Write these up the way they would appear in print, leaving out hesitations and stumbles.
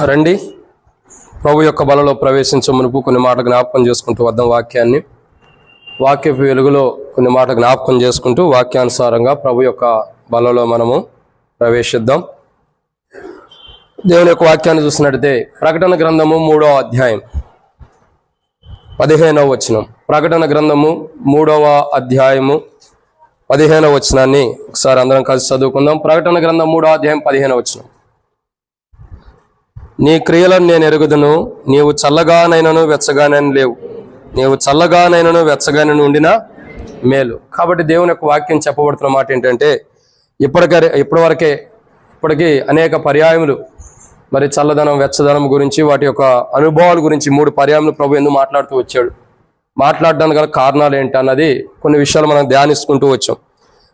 రండి, ప్రభు యొక్క బలలో ప్రవేశించే మునుపు కొన్ని మాటలు జ్ఞాపకం చేసుకుంటూ వద్దాం. వాక్యపు వెలుగులో కొన్ని మాటలు జ్ఞాపకం చేసుకుంటూ వాక్యానుసారంగా ప్రభు యొక్క బలలో మనము ప్రవేశిద్దాం. దేవుని యొక్క వాక్యాన్ని చూసినట్టయితే ప్రకటన గ్రంథము 3వ అధ్యాయం 15వ వచనం. ప్రకటన గ్రంథము 3వ అధ్యాయము 15వ వచనాన్ని ఒకసారి అందరం కలిసి చదువుకుందాం. ప్రకటన గ్రంథం 3వ అధ్యాయం 15వ వచనం. నీ క్రియలను నేను ఎరుగుదును, నీవు చల్లగానైనను వెచ్చగానైనా లేవు, నీవు చల్లగానైనను వెచ్చగానైనా ఉండినా మేలు. కాబట్టి దేవుని యొక్క వాక్యం చెప్పబడుతున్న మాట ఏంటంటే ఇప్పటికీ అనేక పర్యాయములు మరి చల్లదనం వెచ్చదనం గురించి వాటి యొక్క అనుభవాల గురించి 3 పర్యాయములు ప్రభు ఎందుకు మాట్లాడుతూ వచ్చాడు. మాట్లాడడానికి గల కారణాలు ఏంటి అన్నది కొన్ని విషయాలు మనం ధ్యానిస్తుంటూ వచ్చాం.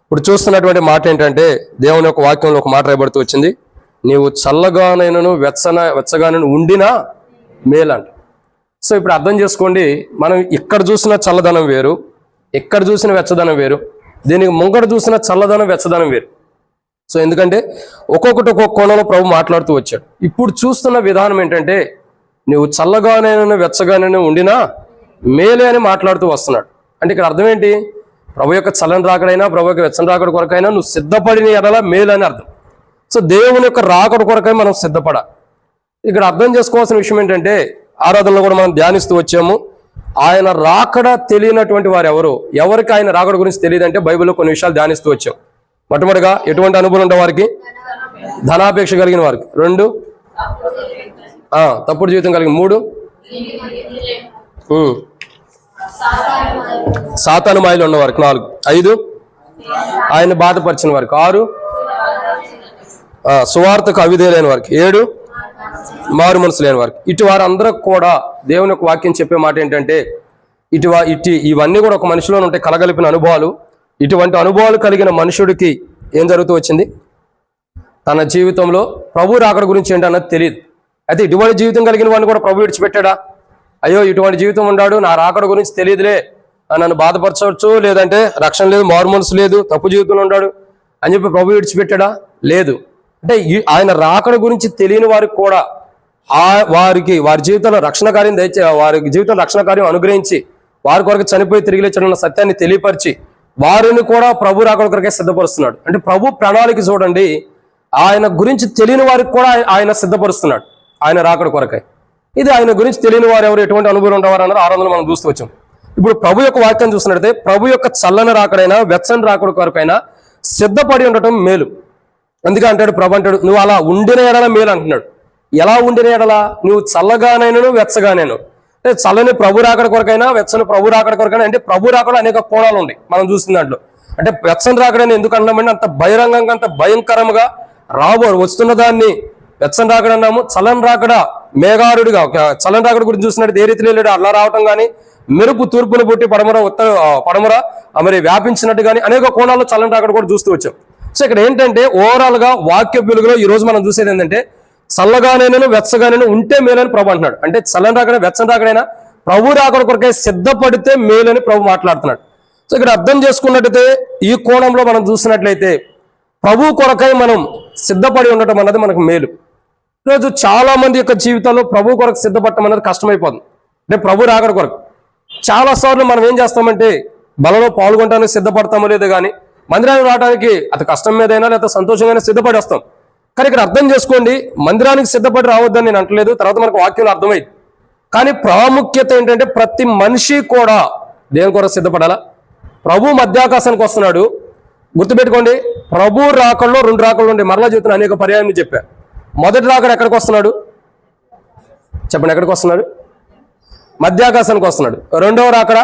ఇప్పుడు చూస్తున్నటువంటి మాట ఏంటంటే దేవుని యొక్క వాక్యంలో ఒక మాట రాయబడుతూ వచ్చింది, నీవు చల్లగానైనను వెచ్చగానైనా ఉండినా మేలంట. సో ఇప్పుడు అర్థం చేసుకోండి, మనం ఇక్కడ చూసిన చల్లదనం వేరు, ఇక్కడ చూసిన వెచ్చదనం వేరు, దీనికి ముంగట చూసిన చల్లదనం వెచ్చదనం వేరు. సో ఎందుకంటే ఒక్కొక్కటి ఒక్కొక్క కోణంలో ప్రభు మాట్లాడుతూ వచ్చాడు. ఇప్పుడు చూస్తున్న విధానం ఏంటంటే నువ్వు చల్లగానైనా వెచ్చగానైనా ఉండినా మేలే అని మాట్లాడుతూ వస్తున్నాడు. అంటే ఇక్కడ అర్థం ఏంటి? ప్రభు యొక్క చల్లని రాకడైనా ప్రభు యొక్క వెచ్చని రాకడ కొరకైనా నువ్వు సిద్ధపడిన ఎడల మేలు అని అర్థం. సో దేవుని యొక్క రాకడ కొరకై మనం సిద్ధపడాలి. ఇక్కడ అర్థం చేసుకోవాల్సిన విషయం ఏంటంటే ఆరాధనలో కూడా మనం ధ్యానిస్తూ వచ్చాము, ఆయన రాకడ తెలియనటువంటి వారు ఎవరికి ఆయన రాకడ గురించి తెలియదంటే బైబిల్లో కొన్ని విషయాలు ధ్యానిస్తూ వచ్చాం. మొట్టమొదటిగా ఎటువంటి అనుభవం ఉండే వారికి? ధనాపేక్ష కలిగిన వారికి. 2 తప్పుడు జీవితం కలిగిన. 3 సాతాను మాయలు ఉన్నవారికి. 4 5 ఆయన బాధపరిచిన వారికి. 6 సువార్తకు అవిధేయులైన వారికి. 7 మారు మనసు లేని వారికి. ఇటు వారందరూ కూడా దేవుని యొక్క వాక్యం చెప్పే మాట ఏంటంటే ఇవన్నీ కూడా ఒక మనిషిలో ఉంటాయి, కలగలిపిన అనుభవాలు. ఇటువంటి అనుభవాలు కలిగిన మనుషుడికి ఏం జరుగుతూ వచ్చింది? తన జీవితంలో ప్రభు రాకడ గురించి ఏంటన్నది తెలియదు. అయితే ఇటువంటి జీవితం కలిగిన వాడిని కూడా ప్రభు విడిచిపెట్టాడా? అయ్యో ఇటువంటి జీవితం ఉన్నాడు, నా రాకడ గురించి తెలియదులే, నన్ను బాధపరచవచ్చు, లేదంటే రక్షణ లేదు, మారు మనసు లేదు, తప్పు జీవితంలో ఉన్నాడు అని చెప్పి ప్రభు విడిచిపెట్టాడా? లేదు. అంటే ఆయన రాకడ గురించి తెలియని వారికి కూడా వారి జీవితంలో రక్షణ కార్యం వారి జీవితంలో రక్షణ కార్యం అనుగ్రహించి వారి కొరకు చనిపోయి తిరిగి లేచిన సత్యాన్ని తెలియపరిచి వారిని కూడా ప్రభు రాకడ కొరకే సిద్ధపరుస్తున్నాడు. అంటే ప్రభు ప్రణాళిక చూడండి, ఆయన గురించి తెలియని వారికి కూడా ఆయన సిద్ధపరుస్తున్నాడు ఆయన రాకడ కొరకై. ఇది ఆయన గురించి తెలియని వారు ఎవరు, ఎటువంటి అనుభవం ఉండేవారు అన్నారు ఆరాధనలో మనం చూస్తూ వచ్చాం. ఇప్పుడు ప్రభు యొక్క వాక్యం చూస్తున్నట్లయితే ప్రభు యొక్క చల్లని రాకడైనా వెచ్చని రాకడ కొరకైనా సిద్ధపడి ఉండటం మేలు. అందుకే అంటాడు ప్రభు, అంటాడు నువ్వు అలా ఉండిన ఎడల మేలు అంటున్నాడు. ఎలా ఉండిన ఎడల? నువ్వు చల్లగానైనా వెచ్చగానైనా. అంటే చల్లని ప్రభు రాకడ కొరకైనా వెచ్చని ప్రభు రాకడ కొరకైనా. అంటే ప్రభు రాకడ అనేక కోణాలు ఉన్నాయి మనం చూస్తున్న దాంట్లో. అంటే వెచ్చని రాకడని ఎందుకు అన్నామంటే అంత బహిరంగంగా అంత భయంకరంగా వస్తున్న దాన్ని వెచ్చని రాకడ అన్నాము. చల్లని రాకడ మేఘారుడిగా, చల్లని రాకడ గురించి చూసినట్టు ఏ రీతిలో లేడు అలా రావటం కానీ, మెరుపు తూర్పును పుట్టి పడమర మరి వ్యాపించినట్టు కానీ అనేక కోణాల్లో చల్లని రాకడ కూడా చూస్తూ వచ్చాం. సో ఇక్కడ ఏంటంటే ఓవరాల్ గా వాక్య వెలుగులో ఈ రోజు మనం చూసేది ఏంటంటే చల్లగానైనా వెచ్చగానైనా ఉంటే మేలని ప్రభు అంటున్నాడు. అంటే చల్లని రాకడ వెచ్చని రాకడైనా ప్రభు రాకడ కొరకే సిద్ధపడితే మేలని ప్రభు మాట్లాడుతున్నాడు. సో ఇక్కడ అర్థం చేసుకున్నట్టయితే ఈ కోణంలో మనం చూసినట్లయితే ప్రభు కొరకై మనం సిద్ధపడి ఉండటం అన్నది మనకు మేలు. ఈరోజు చాలా మంది యొక్క జీవితంలో ప్రభు కొరకు సిద్ధపడటం అనేది కష్టమైపోతుంది. అంటే ప్రభు రాకడ కొరకు చాలాసార్లు మనం ఏం చేస్తామంటే బలలో పాల్గొనడానికి సిద్ధపడతామో లేదో కానీ మందిరానికి రావడానికి అతి కష్టం మీదైనా లేదా సంతోషంగానే సిద్ధపడి వస్తాం. కానీ ఇక్కడ అర్థం చేసుకోండి, మందిరానికి సిద్ధపడి రావద్దని నేను అంటలేదు, తర్వాత మనకు వాక్యంలో అర్థమైంది. కానీ ప్రాముఖ్యత ఏంటంటే ప్రతి మనిషి కూడా దేని కొరకు సిద్ధపడాలా? ప్రభు మధ్యాకాశానికి వస్తున్నాడు. గుర్తుపెట్టుకోండి, ప్రభు రాకడలో 2 రాకడలు ఉండే. మరలా చెప్తున్నా, అనేక పర్యాయం చెప్పా. మొదటి రాకడ ఎక్కడికి వస్తున్నాడు చెప్పండి? ఎక్కడికి వస్తున్నాడు? మధ్యాకాశానికి వస్తున్నాడు. రెండవ రాకడ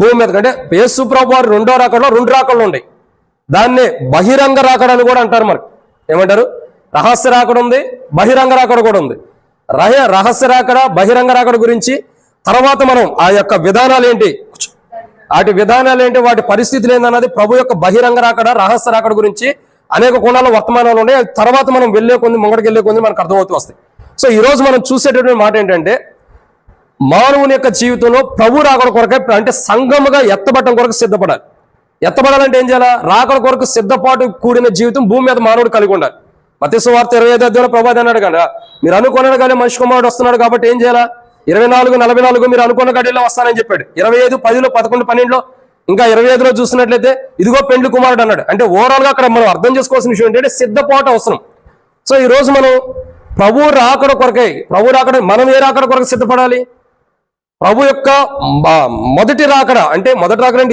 భూమి మీద. అంటే యేసు ప్రభు వారు 2వ రాకడలో 2 రాకడలు ఉన్నాయి. దాన్నే బహిరంగ రాకడ అని కూడా అంటారు. మరి ఏమంటారు? రహస్య రాకడ ఉంది, బహిరంగ రాకడ కూడా ఉంది. రహస్య రాకడ బహిరంగ రాకడ గురించి తర్వాత మనం ఆ యొక్క విధానాలు ఏంటి, వాటి పరిస్థితులు ఏంటన్నది ప్రభు యొక్క బహిరంగ రాకడ రహస్య రాకడ గురించి అనేక కోణాల్లో వర్తమానాలు ఉన్నాయి. తర్వాత మనం ముంగడికి వెళ్ళే కొంది మనకు అర్థమవుతూ వస్తాయి. సో ఈరోజు మనం చూసేటటువంటి మాట ఏంటంటే మానవుని యొక్క జీవితంలో ప్రభు రాకడ కొరకే, అంటే సంఘముగా ఎత్తబడటం కొరకు సిద్ధపడాలి. ఎత్తబడాలంటే ఏం చేయాలా? రాకడ కొరకు సిద్ధపాటు కూడిన జీవితం భూమి మీద మానవుడు కలిగి ఉండాలి. మత్తయి సువార్త 25 ప్రభు అన్నాడు కదా, మీరు అనుకున్నాడు కానీ మనిషి కుమారుడు వస్తున్నాడు కాబట్టి ఏం చేయాలా, 24:44 మీరు అనుకున్న గడిలో వస్తానని చెప్పాడు. 25, 10, 11, 12 ఇంకా 25లో చూసినట్లయితే ఇదిగో పెండ్లి కుమారుడు అన్నాడు. అంటే ఓవరాల్ గా అక్కడ మనం అర్థం చేసుకోవాల్సిన విషయం ఏంటంటే సిద్ధపాటు అవసరం. సో ఈ రోజు మనం ప్రభు రాకడ కొరకై, ప్రభు రాకడ మనం ఏ రాకడ కొరకు సిద్ధపడాలి? ప్రభు యొక్క మొదటి రాకడ అంటే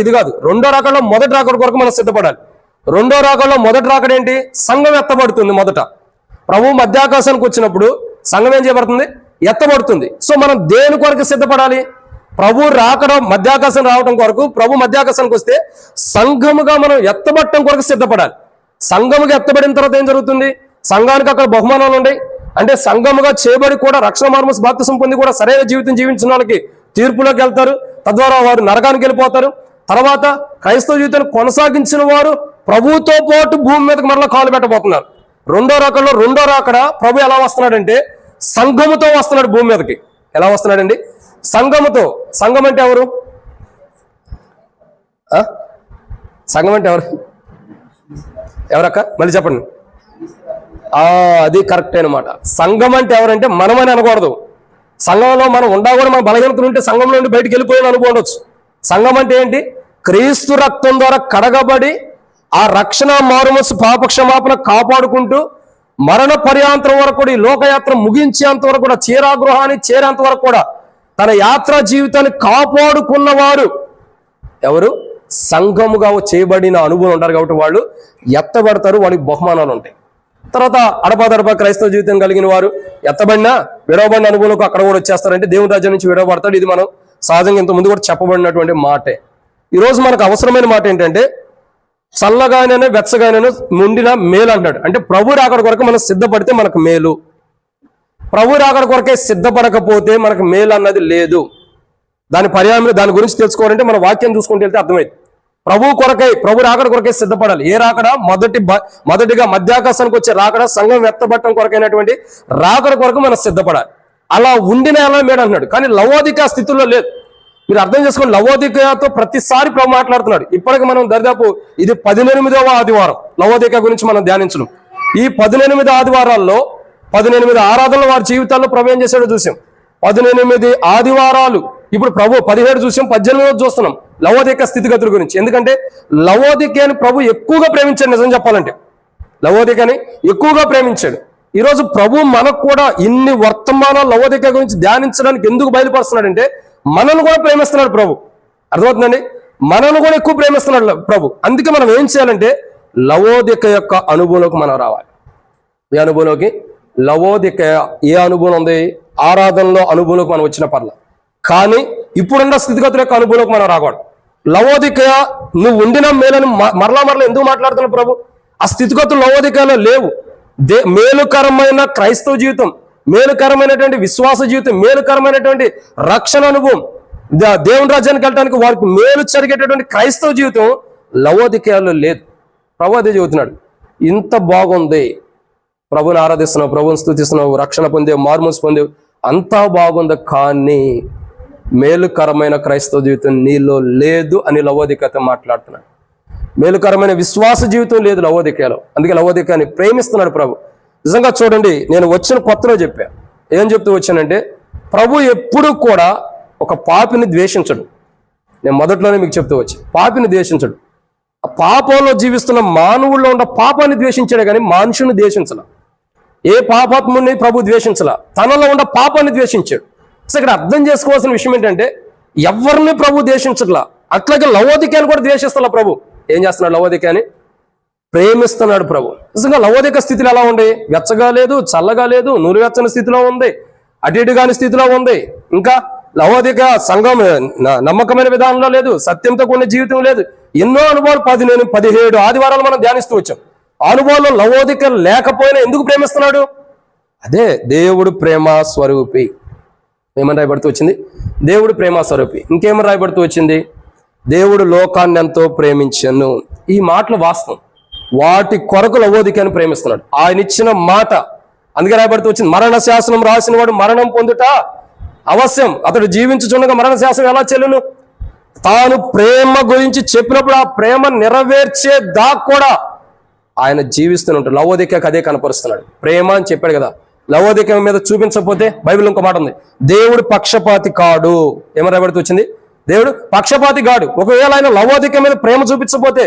ఇది కాదు, రెండో రాకడలో మొదటి రాకడ కొరకు మనం సిద్ధపడాలి. రెండో రాకడలో మొదటి రాకడ ఏంటి? సంఘం ఎత్తబడుతుంది. మొదట ప్రభు మధ్యాకాశానికి వచ్చినప్పుడు సంఘం ఏం చేయబడుతుంది? ఎత్తబడుతుంది. సో మనం దేని కొరకు సిద్ధపడాలి? ప్రభు రాకడ మధ్యాకాశం రావడం కొరకు, ప్రభు మధ్యాకాశానికి వస్తే సంఘముగా మనం ఎత్తబడటం కొరకు సిద్ధపడాలి. సంఘముగా ఎత్తబడిన తర్వాత ఏం జరుగుతుంది? సంఘానికి అక్కడ బహుమానాలు ఉన్నాయి. అంటే సంఘముగా చేయబడి కూడా రక్షణ మార్మస్ బాప్తిసం పొంది కూడా సరైన జీవితం జీవించిన వాళ్ళకి తీర్పులోకి వెళ్తారు. తద్వారా వారు నరకానికి వెళ్ళిపోతారు. తర్వాత క్రైస్తవ జీవితాన్ని కొనసాగించిన వారు ప్రభుతో పాటు భూమి మీదకి మరలా కాలు పెట్టబోతున్నారు. రెండో రాకడ ప్రభు ఎలా వస్తున్నాడంటే సంఘముతో వస్తున్నాడు భూమి మీదకి. ఎలా వస్తున్నాడండి? సంఘముతో. సంఘం అంటే ఎవరు? సంఘం అంటే ఎవరక్క? మళ్ళీ చెప్పండి. అది కరెక్ట్ అనమాట. సంఘం అంటే ఎవరంటే మనమని అనకూడదు. సంఘంలో మనం ఉండా కూడా మన బలహీనతలు ఉంటే సంఘంలో నుండి బయటకు వెళ్ళిపోయిన అనుకోవచ్చు. సంఘం అంటే ఏంటి? క్రీస్తు రక్తం ద్వారా కడగబడి ఆ రక్షణ మారుమనసు పాపక్షమాపణ కాపాడుకుంటూ మరణ పర్యాంతరం వరకు కూడా, ఈ లోకయాత్ర ముగించేంత వరకు కూడా, చీరాగృహాన్ని చేరేంత వరకు కూడా తన యాత్రా జీవితాన్ని కాపాడుకున్నవారు ఎవరు? సంఘముగా చేయబడిన అనుభవం ఉంటారు కాబట్టి వాళ్ళు ఎత్తబడతారు. వాడికి బహుమానాలు ఉంటాయి. తర్వాత అడపాదడప క్రైస్తవ జీవితం కలిగిన వారు ఎత్తబడినా విడవబడిన అనుభవంలోకి అక్కడ కూడా వచ్చేస్తారంటే దేవుని రాజ్యం నుంచి విడవబడతాడు. ఇది మనం సహజంగా ఇంత ముందు కూడా చెప్పబడినటువంటి మాటే. ఈరోజు మనకు అవసరమైన మాట ఏంటంటే చల్లగానే వెచ్చగానే ముండిన మేలు అంటాడు. అంటే ప్రభు రాకడ కొరకు మనం సిద్ధపడితే మనకు మేలు. ప్రభు రాకడ కొరకే సిద్ధపడకపోతే మనకు మేలు అన్నది లేదు. దాని గురించి తెలుసుకోవాలంటే మన వాక్యం చూసుకుంటూ వెళ్తే అర్థమైంది. ప్రభు రాకడ కొరకే సిద్ధపడాలి. ఏ రాకడ? మొదటిగా మధ్యాకాశానికి వచ్చే రాకడ, సంఘం ఎత్తబట్టం కొరకైనటువంటి రాకడ కొరకు మనం సిద్ధపడాలి. అలా ఉండిన ఎలా మేడు అంటున్నాడు. కానీ లవోదిక స్థితిలో లేదు. మీరు అర్థం చేసుకోండి, లవోదికతో ప్రతిసారి ప్రభు మాట్లాడుతున్నాడు. ఇప్పటికి మనం దరిదాపు ఇది 18వ ఆదివారం లవోదిక గురించి మనం ధ్యానించడం. ఈ 18 ఆదివారాల్లో 18 ఆరాధనలు వారి జీవితాల్లో ప్రభు ఏం చేశాడో చూసాం. 18 ఆదివారాలు ఇప్పుడు ప్రభు 17 చూసాం, 18 చూస్తున్నాం లవోదిక స్థితిగతుల గురించి. ఎందుకంటే లవోదికని ప్రభు ఎక్కువగా ప్రేమించాడు. నిజం చెప్పాలంటే లవోదికని ఎక్కువగా ప్రేమించాడు. ఈరోజు ప్రభు మనకు కూడా ఇన్ని వర్తమానాలు లవోదిక గురించి ధ్యానించడానికి ఎందుకు బయలుపరుస్తున్నాడంటే మనల్ని కూడా ప్రేమిస్తున్నాడు ప్రభు. అర్థమవుతుందండి? మనల్ని కూడా ఎక్కువ ప్రేమిస్తున్నాడు ప్రభు. అందుకే మనం ఏం చేయాలంటే లవోదిక యొక్క అనుభవంలోకి మనం రావాలి. ఏ అనుభవంలోకి? లవోదిక ఏ అనుభవం ఉంది? ఆరాధనలో అనుభవంలోకి మనం వచ్చిన పర్ల. కానీ ఇప్పుడున్న స్థితిగతుల యొక్క అనుభవంలోకి మనం రాకూడదు. లవోదిక నువ్వు ఉండిన మేలని మరలా ఎందుకు మాట్లాడుతున్నావు ప్రభు? ఆ స్థితిగతులు లవోదికలో లేవు. మేలుకరమైన క్రైస్తవ జీవితం, మేలుకరమైనటువంటి విశ్వాస జీవితం, మేలుకరమైనటువంటి రక్షణ అనుభవం, దేవుని రాజ్యానికి వెళ్ళడానికి వారికి మేలు జరిగేటటువంటి క్రైస్తవ జీవితం లవోదికలో లేదు. ప్రభు అదే చెబుతున్నాడు. ఇంత బాగుంది, ప్రభుని ఆరాధిస్తున్నావు, ప్రభుని స్తుతిస్తున్నావు, రక్షణ పొందేవు, మార్మోన్స్ పొందేవు, అంతా బాగుంది, కానీ మేలుకరమైన క్రైస్తవ జీవితం నీలో లేదు అని లవోదికతో మాట్లాడుతున్నాడు. మేలుకరమైన విశ్వాస జీవితం లేదు లవోదికలో. అందుకే లవోదికాన్ని ప్రేమిస్తున్నాడు ప్రభు. నిజంగా చూడండి, నేను వచ్చిన కొత్తలో చెప్పా. ఏం చెప్తూ వచ్చానంటే ప్రభు ఎప్పుడు కూడా ఒక పాపిని ద్వేషించడు. నేను మొదట్లోనే మీకు చెప్తూ వచ్చా, పాపిని ద్వేషించడు. ఆ పాపంలో జీవిస్తున్న మానవుల్లో ఉన్న పాపాన్ని ద్వేషించాడు కానీ మనుషుని ద్వేషించాల. ఏ పాపాత్ముని ప్రభు ద్వేషించాల, తనలో ఉన్న పాపాన్ని ద్వేషించాడు. సో ఇక్కడ అర్థం చేసుకోవాల్సిన విషయం ఏంటంటే ఎవరిని ప్రభు ద్వేషించట్లా, అట్లాగే లవోదికాన్ని కూడా ద్వేషిస్తా ప్రభు. ఏం చేస్తున్నాడు? లవోదికాన్ని ప్రేమిస్తున్నాడు ప్రభు. నిజంగా లవోదిక స్థితిలో ఎలా ఉంది? వెచ్చగా లేదు, చల్లగా లేదు, నూరువెచ్చని స్థితిలో ఉంది, అటు ఇటు కాని స్థితిలో ఉంది. ఇంకా లవోదిక సంఘం నమ్మకమైన విధానంలో లేదు, సత్యంతో కూడిన జీవితం లేదు. ఎన్నో అనుభవాలు 17 ఆదివారాలు మనం ధ్యానిస్తూ వచ్చాం. అనుభవాల్లో లవోదిక లేకపోయినా ఎందుకు ప్రేమిస్తున్నాడు? అదే దేవుడు ప్రేమ స్వరూపి. ఏమని రాయబడుతూ వచ్చింది? దేవుడు ప్రేమ స్వరూపి. ఇంకేమని రాయబడుతూ వచ్చింది? దేవుడు లోకాన్ని ఎంతో ప్రేమించను. ఈ మాటలు వాస్తవం. వాటి కొరకు లవోదికను ప్రేమిస్తున్నాడు. ఆయన ఇచ్చిన మాట అందుకే రాయబడుతూ వచ్చింది, మరణ శాసనం రాసిన వాడు మరణం పొందుట అవశ్యం, అతడు జీవించుచుండగా మరణ శాసనం ఎలా చెల్లును? తాను ప్రేమ గురించి చెప్పినప్పుడు ఆ ప్రేమ నెరవేర్చే దాకా కూడా ఆయన జీవిస్తూనే ఉంటాడు. లవోదికకి అదే కనపరుస్తున్నాడు. ప్రేమ అని చెప్పాడు కదా, లవోదిక మీద చూపించకపోతే బైబిల్ ఇంకో మాట ఉంది, దేవుడు పక్షపాతి కాడు. ఏమని రాబడుతూ వచ్చింది? దేవుడు పక్షపాతి కాడు. ఒకవేళ ఆయన లవోదిక మీద ప్రేమ చూపించకపోతే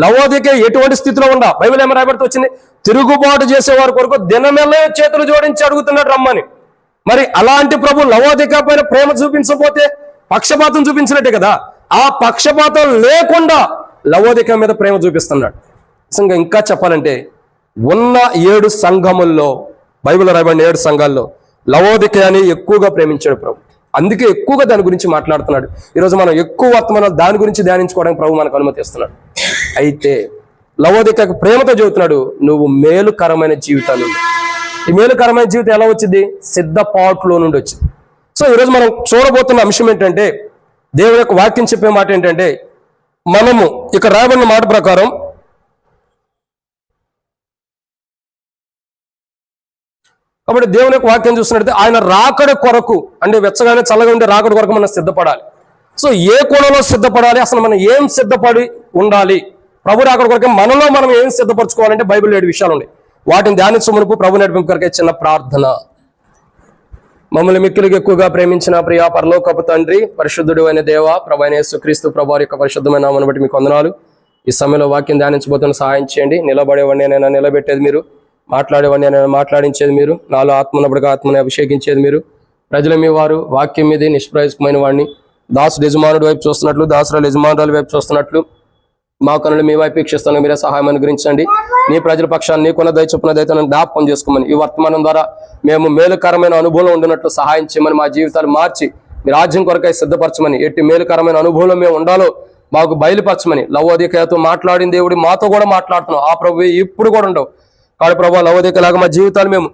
లవోదిక ఎటువంటి స్థితిలో ఉందా? బైబిల్ ఏమని రాబడుతూ వచ్చింది? తిరుగుబాటు చేసేవారి కొరకు దినమెల్లే చేతులు జోడించి అడుగుతున్నాడు రమ్మని. మరి అలాంటి ప్రభు లవోదిక పైన ప్రేమ చూపించకపోతే పక్షపాతం చూపించినట్టే కదా. ఆ పక్షపాతం లేకుండా లవోదిక మీద ప్రేమ చూపిస్తున్నాడు. నిజంగా ఇంకా చెప్పాలంటే ఉన్న 7 సంఘముల్లో, బైబిల్ రాయబడిన 7 సంఘాల్లో లవోదికని ఎక్కువగా ప్రేమించాడు ప్రభు. అందుకే ఎక్కువగా దాని గురించి మాట్లాడుతున్నాడు. ఈరోజు మనం ఎక్కువ వర్తమానాలు దాని గురించి ధ్యానించుకోవడానికి ప్రభు మనకు అనుమతిస్తున్నాడు. అయితే లవోదికకు ప్రేమతో చెబుతున్నాడు, నువ్వు మేలుకరమైన జీవితాలు. ఈ మేలుకరమైన జీవితం ఎలా వచ్చింది? సిద్ధపాటులో నుండి వచ్చింది. సో ఈరోజు మనం చూడబోతున్న అంశం ఏంటంటే, దేవుని యొక్క వాక్యం చెప్పే మాట ఏంటంటే, మనము ఇక్కడ రాయబడిన మాట ప్రకారం కాబట్టి దేవుని యొక్క వాక్యం చూస్తున్నట్లయితే ఆయన రాకడ కొరకు, అంటే వెచ్చగానే చల్లగా ఉండే రాకడ కొరకు మనం సిద్ధపడాలి. సో ఏ కోణంలో సిద్ధపడాలి? అసలు మనం ఏం సిద్ధపడి ఉండాలి? ప్రభు రాకడ కొరకు మనలో మనం ఏం సిద్ధపరచుకోవాలంటే బైబిల్ 7 విషయాలు ఉన్నాయి. వాటిని ధ్యానించే మునుపు ప్రభు నడిపింపు కొరకే చిన్న ప్రార్థన. మమ్మల్ని మిక్కిలిగా ఎక్కువగా ప్రేమించిన ప్రియా పరలోకపు తండ్రి, పరిశుద్ధుడు అయిన దేవ, ప్రభు అయిన యేసుక్రీస్తు ప్రభు యొక్క పరిశుద్ధమైన నామమును బట్టి మీకు వందనాలు. ఈ సమయంలో వాక్యం ధ్యానించబోతున్న సహాయం చేయండి. నిలబడేవాడిని నేను నిలబెట్టేది మీరు, మాట్లాడేవాడిని నేను మాట్లాడించేది మీరు, నాలో ఆత్మనబడిగా ఆత్మని అభిషేకించేది మీరు. ప్రజల మీ వారు వాక్యం మీద నిష్ప్రయోజకమైన వాడిని దాసుడు యజమానుడి వైపు చూస్తున్నట్లు, దాసురాలు యజమానురాల వైపు చూస్తున్నట్లు మా కనులు మీ వైపు వీక్షిస్తాను. మీరే సహాయం అనుగ్రహించండి. నీ ప్రజల పక్షాన్ని నీకున్న దయ చొప్పున దయతో జ్ఞాపకం చేసుకోమని, ఈ వర్తమానం ద్వారా మేము మేలుకరమైన అనుభవం ఉండినట్లు సహాయం చేయమని, మా జీవితాలు మార్చి మీ రాజ్యం కొరకై సిద్ధపరచమని, ఎట్టి మేలుకరమైన అనుభవంలో మేము ఉండాలో మాకు బయలుపరచమని. లవోదికతో మాట్లాడిన దేవుడి మాతో కూడా మాట్లాడుతున్నాం. ఆ ప్రభు ఇప్పుడు కూడా ఉండవు కాదు ప్రభు. లవోదికలాగా మా జీవితాలు మేము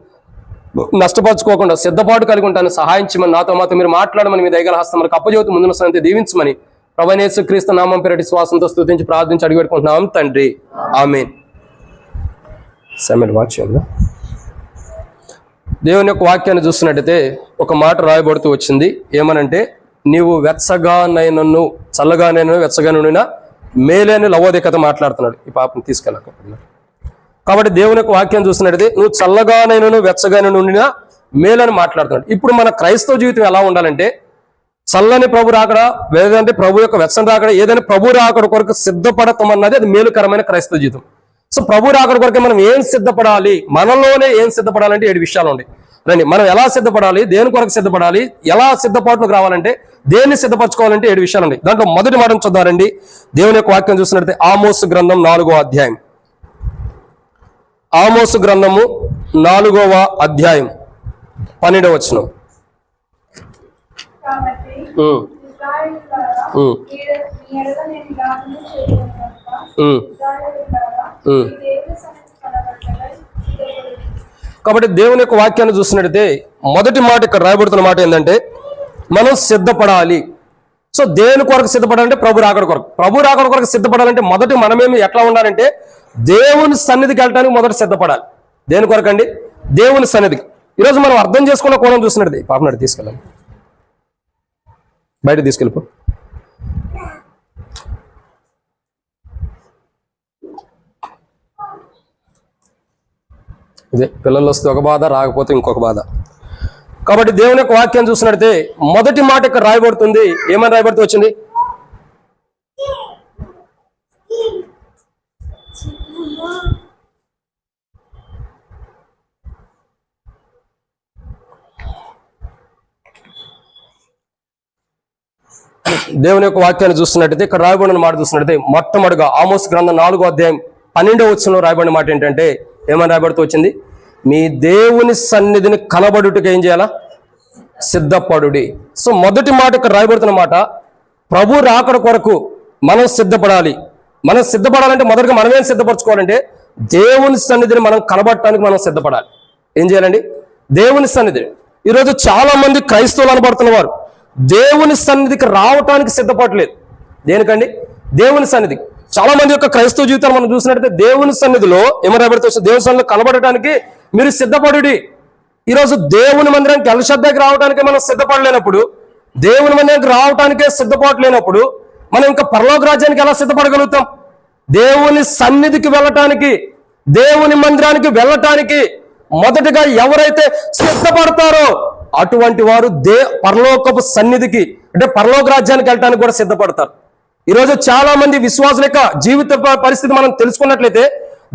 నష్టపరచుకోకుండా సిద్ధపాటు కలిగి ఉంటాను సహాయం చేయమని, నాతో మాతో మీరు మాట్లాడమని, మీ దయగల హస్తం మనకు అప్పజోతి ముందున్న సంగతి దీవించమని ప్రభువైన యేసుక్రీస్తు నామం పేరటి శ్వాసంతో స్తుతించి ప్రార్థించి అడిగి పెట్టుకుంటున్నాం తండ్రి, ఆమేన్. వాక్యంలో దేవుని యొక్క వాక్యాన్ని చూస్తున్నట్టయితే ఒక మాట రాయబడుతూ వచ్చింది. ఏమనంటే, నీవు వెచ్చగానైనను చల్లగానైనా వెచ్చగానైనా మేలేని లవోదికతో మాట్లాడుతున్నాడు. ఈ పాపను తీసుకెళ్ళక. కాబట్టి దేవుని యొక్క వాక్యం చూస్తున్నట్టయితే నువ్వు చల్లగానైనను వెచ్చగానైనా మేలని మాట్లాడుతున్నాడు. ఇప్పుడు మన క్రైస్తవ జీవితం ఎలా ఉండాలంటే, చల్లని ప్రభు రాకడ, లేదంటే ప్రభు యొక్క వెచ్చని రాకడ, ఏదైనా ప్రభు రాకడ కొరకు సిద్ధపడతామన్నది అది మేలుకరమైన క్రైస్తవ జీవితం. సో ప్రభు రాకడ కొరకు మనం ఏం సిద్ధపడాలి? మనలోనే ఏం సిద్ధపడాలంటే 7 విషయాలు ఉన్నాయి. రండి, మనం ఎలా సిద్ధపడాలి, దేని కొరకు సిద్ధపడాలి, ఎలా సిద్ధపాటులోకి రావాలంటే, దేన్ని సిద్ధపరచుకోవాలంటే 7 విషయాలు ఉన్నాయి. దాంట్లో మొదటి మాట చూద్దారండి. దేవుని యొక్క వాక్యం చూసినట్లయితే ఆమోసు గ్రంథం 4వ అధ్యాయం. ఆమోసు గ్రంథము 4వ అధ్యాయం 12వ వచనం. కాబట్టి దేవుని యొక్క వాక్యాన్ని చూసినట్టయితే మొదటి మాట ఇక్కడ రాయబడుతున్న మాట ఏంటంటే, మనం సిద్ధపడాలి. సో దేని కొరకు సిద్ధపడాలంటే ప్రభు రాకడ కొరకు. ప్రభు రాకడ కొరకు సిద్ధపడాలంటే మొదటి మనమేమి ఎట్లా ఉండాలంటే, దేవుని సన్నిధికి వెళ్ళడానికి మొదట సిద్ధపడాలి. దేని కొరకు అండి? దేవుని సన్నిధికి. ఈరోజు మనం అర్థం చేసుకున్న కోణం చూసినట్టు, పాపనాడు తీసుకెళ్ళాలి, బయట తీసుకెళ్ళిపో. ఇదే పిల్లలు వస్తే ఒక బాధ, రాకపోతే ఇంకొక బాధ. కాబట్టి దేవుని యొక్క వాక్యాన్ని చూసినట్టయితే మొదటి మాట ఇక్కడ రాయబడుతుంది. ఏమని రాయబడుతూ వచ్చింది? దేవుని యొక్క వాక్యాన్ని చూస్తున్నట్టయితే ఇక్కడ రాయబడిన మాట చూస్తున్నట్టయితే మొట్టమొదటిగా ఆమోస్ గ్రంథం 4వ అధ్యాయం 12వ వచనంలో రాయబడిన మాట ఏంటంటే, ఏమని రాయబడుతూ వచ్చింది? మీ దేవుని సన్నిధిని కనబడుటకు ఏం చేయాలా? సిద్ధపడుడి. సో మొదటి మాట ఇక్కడ రాయబడుతున్న మాట, ప్రభు రాకడ కొరకు మనం సిద్ధపడాలి. మనం సిద్ధపడాలంటే మొదటిగా మనం ఏం సిద్ధపరచుకోవాలంటే, దేవుని సన్నిధిని మనం కనబడటానికి మనం సిద్ధపడాలి. ఏం చేయాలండి? దేవుని సన్నిధిని. ఈరోజు చాలా మంది క్రైస్తవులు అనబడుతున్న వారు దేవుని సన్నిధికి రావటానికి సిద్ధపడలేదు. దేనికండి? దేవుని సన్నిధికి. చాలా మంది యొక్క క్రైస్తవ జీవితాన్ని మనం చూసినట్టయితే దేవుని సన్నిధిలో ఏమని రాబడుతూ, దేవుని సన్నిధిలో కనబడటానికి మీరు సిద్ధపడుడి. ఈరోజు దేవుని మందిరానికి ఎల్షద్దాకి రావడానికి మనం సిద్ధపడలేనప్పుడు, దేవుని మందిరానికి రావటానికే సిద్ధపడలేనప్పుడు మనం ఇంకా పరలోక రాజ్యానికి ఎలా సిద్ధపడగలుగుతాం? దేవుని సన్నిధికి వెళ్ళటానికి దేవుని మందిరానికి వెళ్ళటానికి మొదటగా ఎవరైతే సిద్ధపడతారో అటువంటి వారు పరలోకపు సన్నిధికి అంటే పరలోక రాజ్యానికి వెళ్ళటానికి కూడా సిద్ధపడతారు. ఈరోజు చాలా మంది విశ్వాసుల యొక్క జీవిత పరిస్థితి మనం తెలుసుకున్నట్లయితే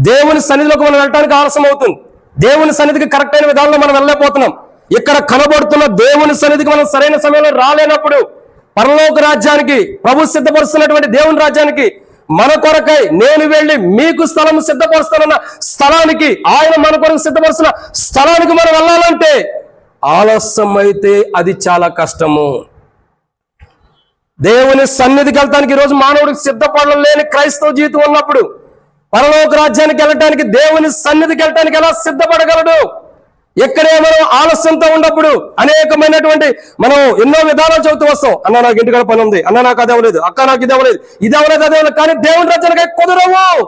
దేవుని సన్నిధిలోకి మనం వెళ్ళటానికి ఆలస్యం అవుతుంది. దేవుని సన్నిధికి కరెక్ట్ అయిన విధానంలో మనం వెళ్ళలేకపోతున్నాం. ఇక్కడ కనబడుతున్న దేవుని సన్నిధికి మనం సరైన సమయంలో రాలేనప్పుడు పరలోక రాజ్యానికి ప్రభు సిద్ధపరుస్తున్నటువంటి దేవుని రాజ్యానికి మన కొరకై నేను వెళ్ళి మీకు స్థలం సిద్ధపరుస్తానన్న స్థలానికి, ఆయన మన కొరకు సిద్ధపరుస్తున్న స్థలానికి మనం వెళ్ళాలంటే ఆలస్యం అయితే అది చాలా కష్టము. దేవుని సన్నిధికి వెళ్ళటానికి ఈరోజు మానవుడికి సిద్ధపడలేని క్రైస్తవ జీవితం ఉన్నప్పుడు పరలోక రాజ్యానికి వెళ్ళటానికి దేవుని సన్నిధికి వెళ్ళటానికి ఎలా సిద్ధపడగలడు? ఇక్కడే మనం ఆలస్యంతో ఉన్నప్పుడు అనేకమైనటువంటి మనం ఎన్నో విధానాలు చెబుతూ వస్తాం. అన్న నాకు ఇంటికాడ పని ఉంది, అన్న నాకు అది అవ్వలేదు, అక్క నాకు ఇది అవ్వలేదు, ఇది అవ్వలేదు, అదే అవ్వలేదు. కానీ దేవుని రాజ్యానికి కుదరవు.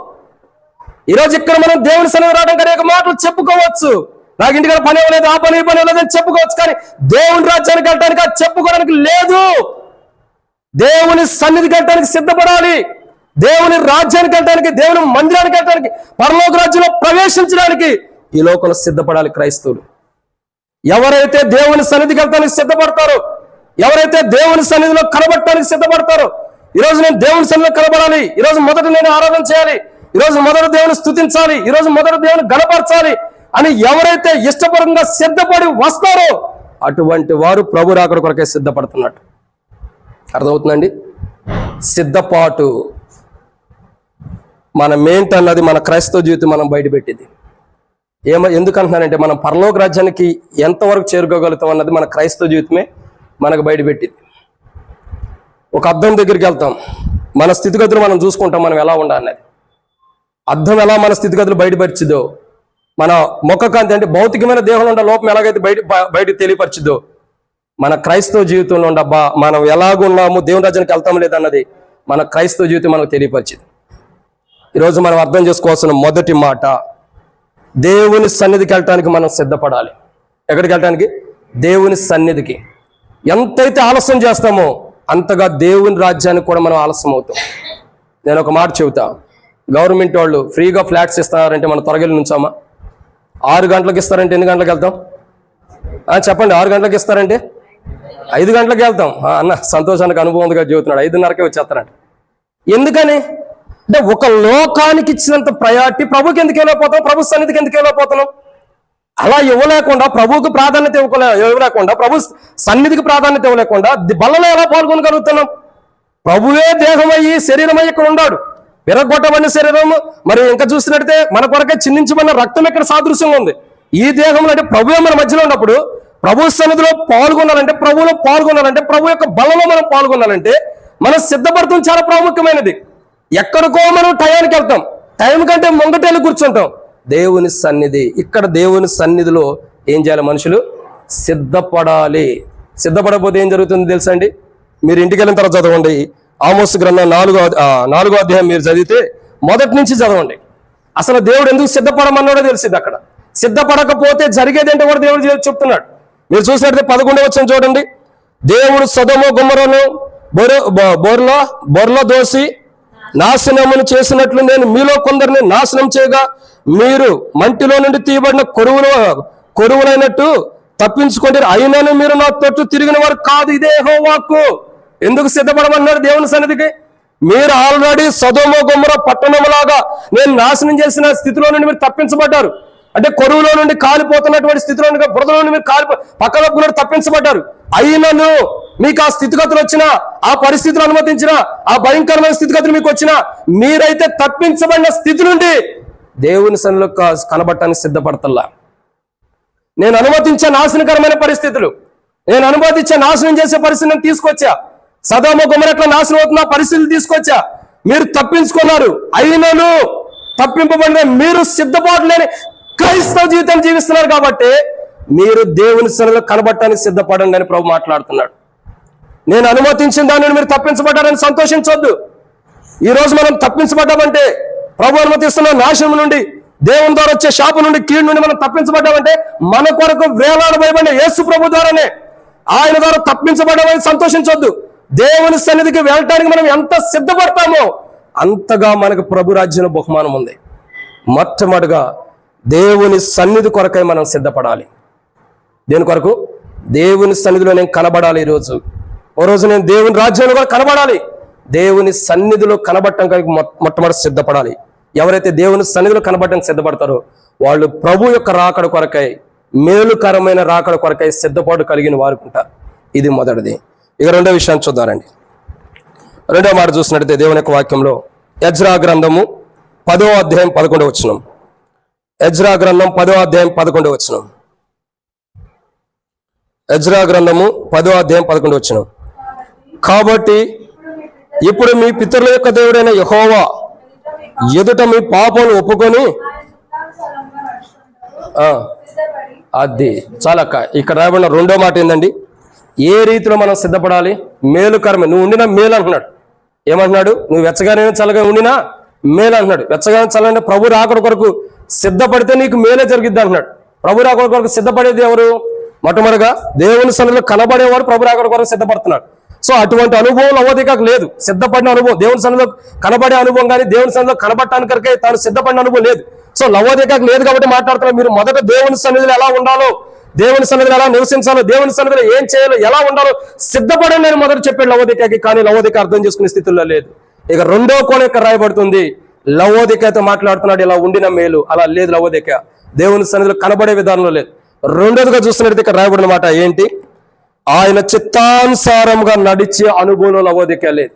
ఈరోజు ఇక్కడ మనం దేవుని సన్నిధి రావడానికి అనేక మాటలు చెప్పుకోవచ్చు. నాకు ఇంటికాడ పని అవ్వలేదు, ఆ పని ఈ పని అవ్వలేదు అని చెప్పుకోవచ్చు. కానీ దేవుని రాజ్యానికి వెళ్ళటానికి అది చెప్పుకోవడానికి లేదు. దేవుని సన్నిధికి వెళ్ళటానికి సిద్ధపడాలి. దేవుని రాజ్యానికి వెళ్ళటానికి, దేవుని మందిరానికి వెళ్ళటానికి, పరలోక రాజ్యంలో ప్రవేశించడానికి ఈ లోకంలో సిద్ధపడాలి క్రైస్తవులు. ఎవరైతే దేవుని సన్నిధికి వెళ్ళటానికి సిద్ధపడతారో, ఎవరైతే దేవుని సన్నిధిలో కనబడటానికి సిద్ధపడతారో, ఈరోజు నేను దేవుని సన్నిధిలో కనబడాలి, ఈరోజు మొదట నేను ఆరాధన చేయాలి, ఈరోజు మొదట దేవుని స్తుతించాలి, ఈరోజు మొదట దేవుని గణపరచాలి అని ఎవరైతే ఇష్టపూర్వకంగా సిద్ధపడి వస్తారో అటువంటి వారు ప్రభు రాకడ కొరకే సిద్ధపడుతున్నట్టు అర్థమవుతుందండి. సిద్ధపాటు మనమేంటన్నది మన క్రైస్తవ జీవితం మనం బయటపెట్టింది. ఎందుకంటున్నానంటే మనం పరలోక రాజ్యానికి ఎంతవరకు చేరుకోగలుగుతాం అన్నది మన క్రైస్తవ జీవితమే మనకు బయటపెట్టింది. ఒక అద్దం దగ్గరికి వెళ్తాం, మన స్థితిగతులు మనం చూసుకుంటాం, మనం ఎలా ఉండాలన్నది. అద్దం ఎలా మన స్థితిగతులు బయటపరిచిదో, మన ముఖకాంతి అంటే భౌతికమైన దేహంలో ఉన్న లోపం ఎలాగైతే బయటకు తెలియపరిచిదో, మన క్రైస్తవ జీవితంలో ఉండబ్బా మనం ఎలాగున్నాము, దేవుని రాజ్యానికి వెళ్తాం లేదన్నది మన క్రైస్తవ జీవితం మనకు తెలియపరిచింది. ఈరోజు మనం అర్థం చేసుకోవాల్సిన మొదటి మాట, దేవుని సన్నిధికి వెళ్ళటానికి మనం సిద్ధపడాలి. ఎక్కడికి వెళ్ళటానికి? దేవుని సన్నిధికి. ఎంతైతే ఆలస్యం చేస్తామో అంతగా దేవుని రాజ్యానికి కూడా మనం ఆలస్యం అవుతాం. నేను ఒక మాట చెబుతా, గవర్నమెంట్ వాళ్ళు ఫ్రీగా ఫ్లాట్స్ ఇస్తారంటే మనం త్వరగా నుంచామా? 6 గంటలకు ఇస్తారంటే ఎన్ని గంటలకు వెళ్తాం? చెప్పండి. 6 గంటలకు ఇస్తారంటే 5 గంటలకు వెళ్తాం. అన్న సంతోషానికి అనుభవంగా చెబుతున్నాడు, 5:30కే వచ్చేస్తారంట. ఎందుకని అంటే ఒక లోకానికి ఇచ్చినంత ప్రయారిటీ ప్రభుకి ఎందుకు వెళ్ళిపోతాం, ప్రభు సన్నిధికి ఎందుకు వెళ్ళిపోతున్నాం? అలా ఇవ్వలేకుండా, ప్రభువుకు ప్రాధాన్యత ఇవ్వలేకుండా, ప్రభు సన్నిధికి ప్రాధాన్యత ఇవ్వలేకుండా బలలో ఎలా పాల్గొనగలుగుతున్నాం? ప్రభువే దేహమయ్యి శరీరమై ఇక్కడ ఉన్నాడు, విరగొట్టబడిన శరీరము. మరి ఇంకా చూసినట్టయితే మన కొరకే చిందించబడిన రక్తం ఇక్కడ సాదృశ్యంగా ఉంది. ఈ దేహంలో అంటే ప్రభువే మన మధ్యలో ఉన్నప్పుడు ప్రభు సన్నిధిలో పాల్గొనాలంటే, ప్రభువులో పాల్గొనాలంటే, ప్రభు యొక్క బలలో మనం పాల్గొనాలంటే మనం సిద్ధపడటం చాలా ప్రాముఖ్యమైనది. ఎక్కడికో మనం టయానికి వెళ్తాం, టైం కంటే ముంగటేళ్ళు కూర్చుంటాం. దేవుని సన్నిధి, ఇక్కడ దేవుని సన్నిధిలో ఏం చేయాలి? మనుషులు సిద్ధపడాలి. సిద్ధపడకపోతే ఏం జరుగుతుంది తెలుసా అండి? మీరు ఇంటికి వెళ్ళిన తర్వాత చదవండి, ఆమోస్ గ్రంథం 4వ అధ్యాయం మీరు చదివితే మొదటి నుంచి చదవండి. అసలు దేవుడు ఎందుకు సిద్ధపడమన్నాడో తెలిసింది. అక్కడ సిద్ధపడకపోతే జరిగేది ఏంటో కూడా దేవుడు చెప్తున్నాడు. మీరు చూసినట్లయితే 11వ వచనం చూడండి. దేవుడు సొదొమ గొమొరను బొర్లో దోసి నాశనమును చేసినట్లు నేను మీలో కొందరిని నాశనం చేయగా మీరు మంటిలో నుండి తీయబడిన కొరువులైనట్టు తప్పించుకోండి, అయినను మీరు నా తొట్టు తిరిగిన వారు కాదు. ఇదే యెహోవాకు. ఎందుకు సిద్ధపడమన్నాడు దేవుని సన్నిధికి? మీరు ఆల్రెడీ సొదొమ గొమొర పట్టణంలాగా నేను నాశనం చేసిన స్థితిలో నుండి మీరు తప్పించబడ్డారు. అంటే కొరువులో నుండి కాలిపోతున్నటువంటి స్థితిలో నుండి, బురదలో నుండి మీరు పక్కన తప్పించబడ్డారు. అయినను మీకు ఆ స్థితిగతులు వచ్చినా, ఆ పరిస్థితులు అనుమతించినా, ఆ భయంకరమైన స్థితిగతులు మీకు వచ్చినా, మీరైతే తప్పించబడిన స్థితి నుండి దేవుని సన్నిధిలో కనబడటానికి సిద్ధపడతల్లా. నేను అనుమతించే నాశనకరమైన పరిస్థితులు, నేను అనుమతించే నాశనం చేసే పరిస్థితిని తీసుకొచ్చా. సొదొమ గొమొర నాశనం అవుతున్న పరిస్థితులు తీసుకొచ్చా. మీరు తప్పించుకున్నారు, అయినను తప్పింపబడిన మీరు సిద్ధపాటు లేని క్రైస్తవ జీవితం జీవిస్తున్నారు. కాబట్టి మీరు దేవుని సన్నిధిలో కనబడటానికి సిద్ధపడండి అని ప్రభు మాట్లాడుతున్నాడు. నేను అనుమతించిన దానిని మీరు తప్పించబడ్డారని సంతోషించొద్దు. ఈ రోజు మనం తప్పించబడ్డామంటే, ప్రభు అనుమతిస్తున్న నాశనం నుండి, దేవుని ద్వారా వచ్చే శాపం నుండి, కీడు నుండి మనం తప్పించబడ్డామంటే మన కొరకు వేలాడబడిన యేసు ప్రభు ద్వారానే, ఆయన ద్వారా తప్పించబడ్డామని సంతోషించొద్దు. దేవుని సన్నిధికి వెళ్ళటానికి మనం ఎంత సిద్ధపడతామో అంతగా మనకు ప్రభు రాజ్యంలో బహుమానం ఉంది. మొట్టమొదటిగా దేవుని సన్నిధి కొరకై మనం సిద్ధపడాలి. దేని కొరకు? దేవుని సన్నిధిలో నేను కనబడాలి. ఈరోజు ఓ రోజు నేను దేవుని రాజ్యంలో కూడా కనబడాలి. దేవుని సన్నిధిలో కనబడటానికి మొట్టమొదటి సిద్ధపడాలి. ఎవరైతే దేవుని సన్నిధిలో కనబడటానికి సిద్ధపడతారో వాళ్ళు ప్రభు యొక్క రాకడ కొరకై, మేలుకరమైన రాకడ కొరకై సిద్ధపాటు కలిగిన వారు ఉంటారు. ఇది మొదటిది. ఇక రెండో విషయాన్ని చూద్దారండి. రెండో మాట చూసినట్టయితే దేవుని యొక్క వాక్యంలో ఎజ్రా గ్రంథము 10వ అధ్యాయం 11వ వచనం. ఎజ్రా గ్రంథం 10వ అధ్యాయం 11వ వచనం. ఎజ్రా గ్రంథము 10వ అధ్యాయం 11వ వచనం. కాబట్టి ఇప్పుడు మీ పితరుల యొక్క దేవుడైన యెహోవా ఎదుట మీ పాపను ఒప్పుకొని అది చాలక్క. ఇక్కడ రాయబడిన రెండో మాట ఏందండి? ఏ రీతిలో మనం సిద్ధపడాలి? మేలుకరమే. నువ్వు ఉండినా మేలు అంటున్నాడు. ఏమంటున్నాడు? నువ్వు వెచ్చగానే చల్లగా ఉండినా మేలు అంటున్నాడు. వెచ్చగానే చల్లంటే ప్రభు రాకడ కొరకు సిద్ధపడితే నీకు మేలే జరిగిద్ది అంటున్నాడు. ప్రభు రాకడ కొరకు సిద్ధపడేది ఎవరు? మొట్టమొదటిగా దేవుని సన్నిధిలో కనబడేవాడు ప్రభు రాకడ కొరకు సిద్ధపడుతున్నాడు. సో అటువంటి అనుభవం లవోదికకు లేదు. సిద్ధపడిన అనుభవం, దేవుని సన్నిధిలో కనబడే అనుభవం కానీ దేవుని సన్నిధిలో కనబడటానికి కనుక తాను సిద్ధపడిన అనుభవం లేదు. సో లవోదికకు లేదు కాబట్టి మాట్లాడుతున్నారు. మీరు మొదట దేవుని సన్నిధిలో ఎలా ఉండాలో, దేవుని సన్నిధిలో ఎలా నివసించాలో, దేవుని సన్నిధిలో ఏం చేయాలో, ఎలా ఉండాలో సిద్ధపడని నేను మొదట చెప్పాడు లవోదికకి. కానీ లవోదిక అర్థం చేసుకునే స్థితిలో లేదు. ఇక రెండో కోణం ఇక్కడ రాయబడుతుంది. లవోదికతో మాట్లాడుతున్నాడు ఇలా ఉండిన మేలు. అలా లేదు. లవోదిక దేవుని సన్నిధిలో కనబడే విధానంలో లేదు. రెండోదిగా చూస్తున్నట్టు ఇక్కడ రాయబడిన మాట ఏంటి? ఆయన చిత్తానుసారంగా నడిచే అనుభవంలో లవోదిక లేదు.